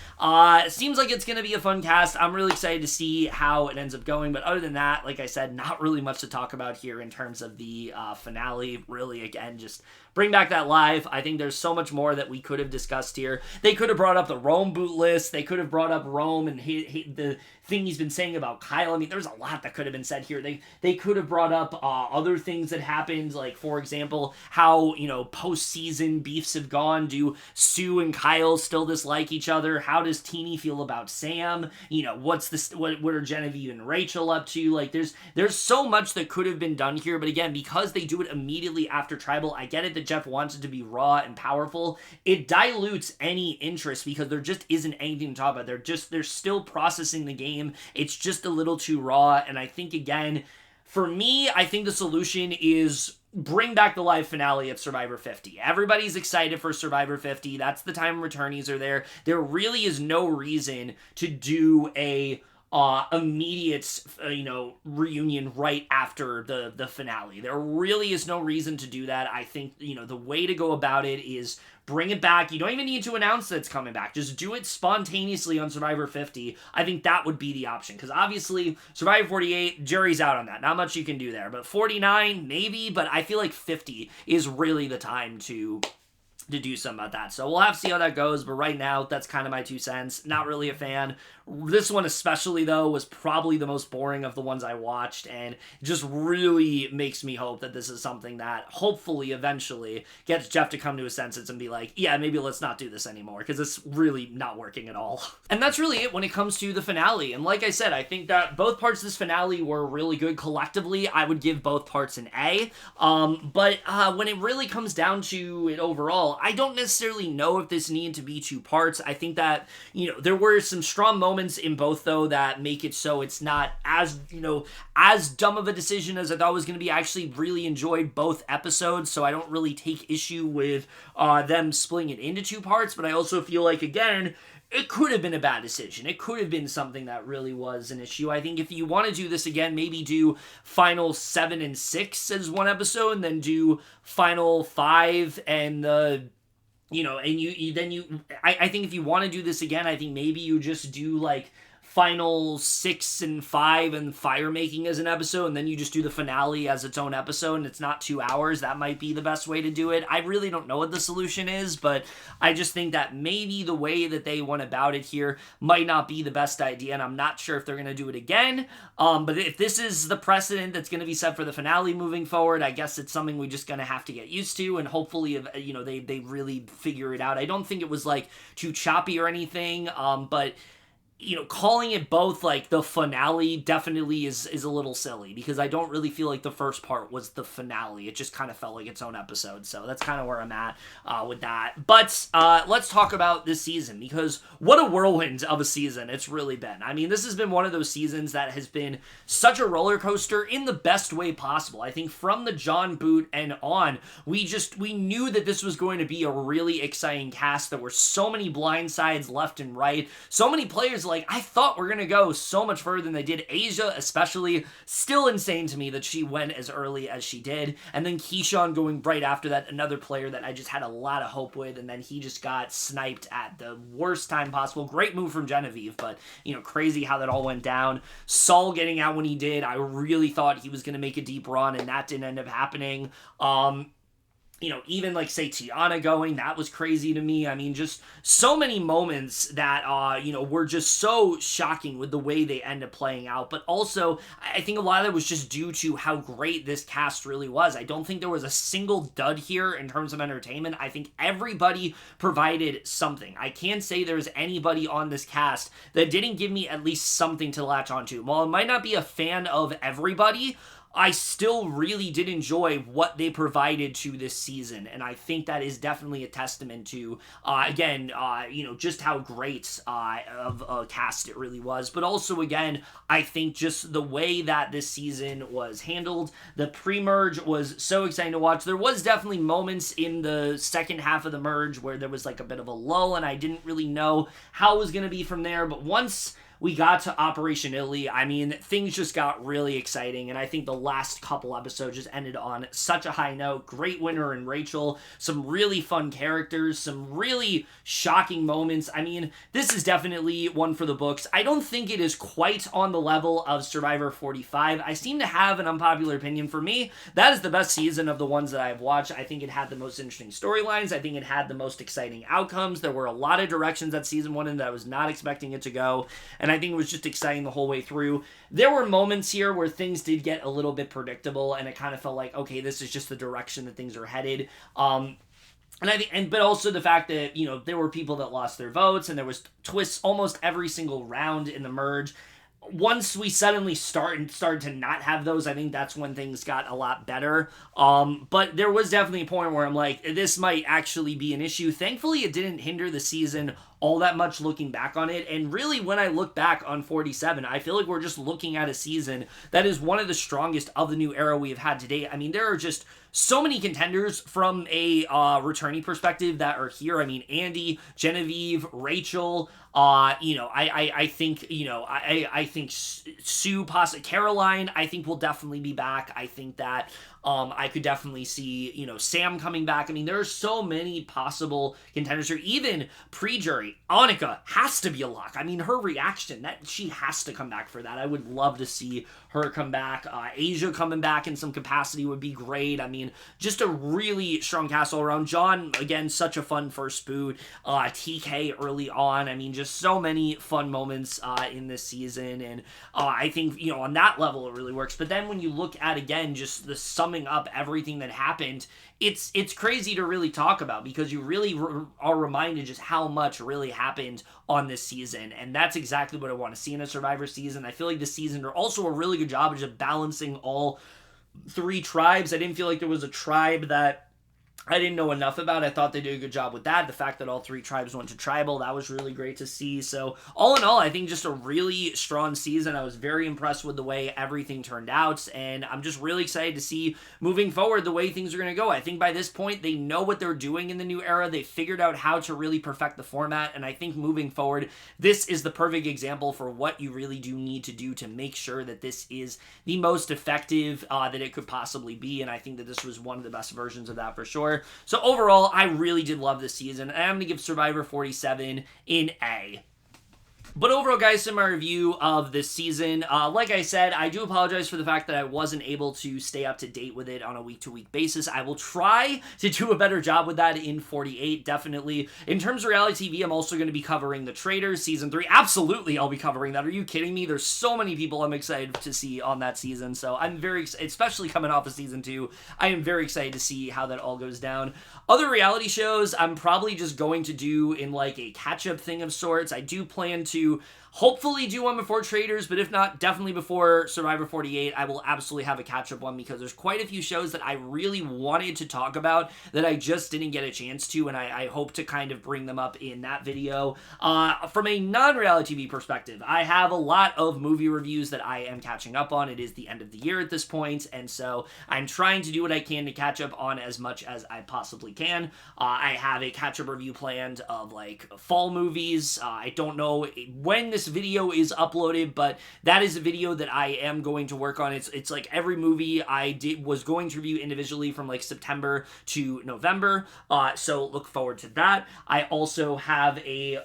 Seems like it's going to be a fun cast. I'm really excited to see how it ends up going. But other than that, like I said, not really much to talk about here in terms of the finale. Really, again, just bring back that live. I think there's so much more that we could have discussed here. They could have brought up the Rome boot list. They could have brought up Rome and the thing he's been saying about Kyle. I mean, there's a lot that could have been said here. They could have brought up other things that happened, like, for example, how, you know, postseason beefs have gone. Do Sue and Kyle still dislike each other? How does Teeny feel about Sam? You know, what are Genevieve and Rachel up to? Like, there's so much that could have been done here, but again, because they do it immediately after Tribal, I get it that Jeff wants it to be raw and powerful. It dilutes any interest because there just isn't anything to talk about. They're still processing the game. It's just a little too raw, and I think, again, for me, I think the solution is bring back the live finale of Survivor 50. Everybody's excited for Survivor 50. That's the time returnees are there. There really is no reason to do a immediate, reunion right after the finale. There really is no reason to do that. I think, the way to go about it is bring it back. You don't even need to announce that it's coming back. Just do it spontaneously on Survivor 50. I think that would be the option. Because obviously, Survivor 48, jury's out on that. Not much you can do there. But 49, maybe. But I feel like 50 is really the time to do something about that. So we'll have to see how that goes. But right now, that's kind of my 2 cents. Not really a fan. This one especially, though, was probably the most boring of the ones I watched, and just really makes me hope that this is something that hopefully eventually gets Jeff to come to his senses and be like, yeah, maybe let's not do this anymore, because it's really not working at all. And that's really it when it comes to the finale. And like I said, I think that both parts of this finale were really good collectively. I would give both parts an A. But when it really comes down to it overall, I don't necessarily know if this needed to be 2 parts. I think that, there were some strong moments in both, though, that make it so it's not as dumb of a decision as I thought it was going to be. I actually really enjoyed both episodes, so I don't really take issue with them splitting it into 2 parts, but I also feel like, again, it could have been a bad decision. It could have been something that really was an issue. I think if you want to do this again, maybe do final 7 and 6 as one episode, and then do final 5 and I think if you want to do this again, I think maybe you just do like final 6 and 5 and fire making as an episode, and then you just do the finale as its own episode, and it's not 2 hours. That might be the best way to do it. I really don't know what the solution is, but I just think that maybe the way that they went about it here might not be the best idea, and I'm not sure if they're going to do it again. But if this is the precedent that's going to be set for the finale moving forward, I guess it's something we're just going to have to get used to, and hopefully, they really figure it out. I don't think it was like too choppy or anything, but calling it both like the finale definitely is a little silly, because I don't really feel like the first part was the finale. It just kind of felt like its own episode. So that's kind of where I'm at with that. But let's talk about this season, because what a whirlwind of a season it's really been. I mean, this has been one of those seasons that has been such a roller coaster in the best way possible. I think from the John boot and on, we knew that this was going to be a really exciting cast. There were so many blind sides left and right. So many players I thought we're going to go so much further than they did. Aysha especially, still insane to me that she went as early as she did. And then Kishan going right after that, another player that I just had a lot of hope with, and then he just got sniped at the worst time possible. Great move from Genevieve, but, crazy how that all went down. Saul getting out when he did, I really thought he was going to make a deep run, and that didn't end up happening. Even say Tiyana going, that was crazy to me. I mean, just so many moments that, were just so shocking with the way they end up playing out. But also, I think a lot of it was just due to how great this cast really was. I don't think there was a single dud here in terms of entertainment. I think everybody provided something. I can't say there's anybody on this cast that didn't give me at least something to latch onto. While I might not be a fan of everybody, I still really did enjoy what they provided to this season, and I think that is definitely a testament to, just how great of a cast it really was. But also, again, I think just the way that this season was handled, the pre-merge was so exciting to watch. There was definitely moments in the second half of the merge where there was a bit of a lull, and I didn't really know how it was going to be from there, but once we got to Operation Italy, I mean, things just got really exciting, and I think the last couple episodes just ended on such a high note. Great winner in Rachel, some really fun characters, some really shocking moments. I mean, this is definitely one for the books. I don't think it is quite on the level of Survivor 45. I seem to have an unpopular opinion. For me, that is the best season of the ones that I've watched. I think it had the most interesting storylines. I think it had the most exciting outcomes. There were a lot of directions that season one in that I was not expecting it to go, and I think it was just exciting the whole way through. There were moments here where things did get a little bit predictable, and it kind of felt like, okay, this is just the direction that things are headed. But also the fact that, you know, there were people that lost their votes, and there was twists almost every single round in the merge. Once we suddenly started to not have those, I think that's when things got a lot better. But there was definitely a point where I'm like, this might actually be an issue. Thankfully, it didn't hinder the season all that much looking back on it. And really, when I look back on 47, I feel like we're just looking at a season that is one of the strongest of the new era we have had to date. I mean, there are just so many contenders from a returning perspective that are here. I mean, Andy, Genevieve, Rachel, I think, I think Sue, possibly Caroline, I think will definitely be back. I think that I could definitely see, Sam coming back. I mean, there are so many possible contenders here. Even pre-jury, Anika has to be a lock. I mean, her reaction, that she has to come back for that. I would love to see her come back. Aysha coming back in some capacity would be great. I mean, just a really strong cast all around. John, again, such a fun first boot. TK early on. I mean, just so many fun moments in this season. And I think, on that level, it really works. But then when you look at, again, just the summing up everything that happened, it's crazy to really talk about, because you really are reminded just how much really happened on this season, and that's exactly what I want to see in a Survivor season. I feel like this season did also a really good job of just balancing all three tribes. I didn't feel like there was a tribe that I didn't know enough about. I thought they did a good job with that. The fact that all three tribes went to tribal, that was really great to see. So all in all, I think just a really strong season. I was very impressed with the way everything turned out, and I'm just really excited to see moving forward the way things are going to go. I think by this point, they know what they're doing in the new era. They figured out how to really perfect the format, and I think moving forward, this is the perfect example for what you really do need to do to make sure that this is the most effective that it could possibly be, and I think that this was one of the best versions of that for sure. So overall, I really did love this season. I'm going to give Survivor 47 an A. But overall, guys, in my review of this season, like I said, I do apologize for the fact that I wasn't able to stay up to date with it on a week-to-week basis. I will try to do a better job with that in 48, definitely. In terms of reality TV, I'm also going to be covering The Traitors Season 3. Absolutely, I'll be covering that. Are you kidding me? There's so many people I'm excited to see on that season, so I'm very excited, especially coming off of Season 2. I am very excited to see how that all goes down. Other reality shows, I'm probably just going to do in like a catch-up thing of sorts. I do plan to hopefully do one before Traitors, but if not, definitely before Survivor 48, I will absolutely have a catch-up one, because there's quite a few shows that I really wanted to talk about that I just didn't get a chance to, and I hope to kind of bring them up in that video. From a non-reality TV perspective, I have a lot of movie reviews that I am catching up on. It is the end of the year at this point, and so I'm trying to do what I can to catch up on as much as I possibly can. I have a catch-up review planned of like fall movies. I don't know when this video is uploaded, but that is a video that I am going to work on. It's like every movie I was going to review individually from like September to November, so look forward to that. I also have a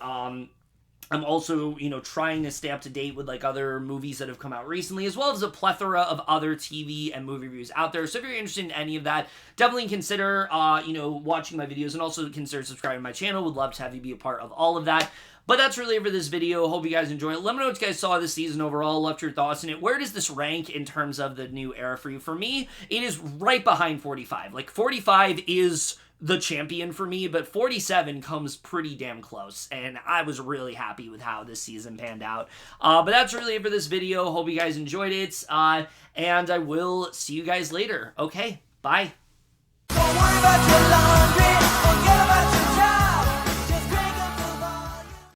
I'm also, trying to stay up to date with like other movies that have come out recently, as well as a plethora of other TV and movie reviews out there. So if you're interested in any of that, definitely consider, watching my videos, and also consider subscribing to my channel. Would love to have you be a part of all of that. But that's really it for this video. Hope you guys enjoyed it. Let me know what you guys saw this season overall. Love your thoughts in it. Where does this rank in terms of the new era for you? For me, it is right behind 45. Like, 45 is the champion for me, but 47 comes pretty damn close, and I was really happy with how this season panned out. But that's really it for this video. Hope you guys enjoyed it, and I will see you guys later. Okay, bye. Don't worry about your laundry.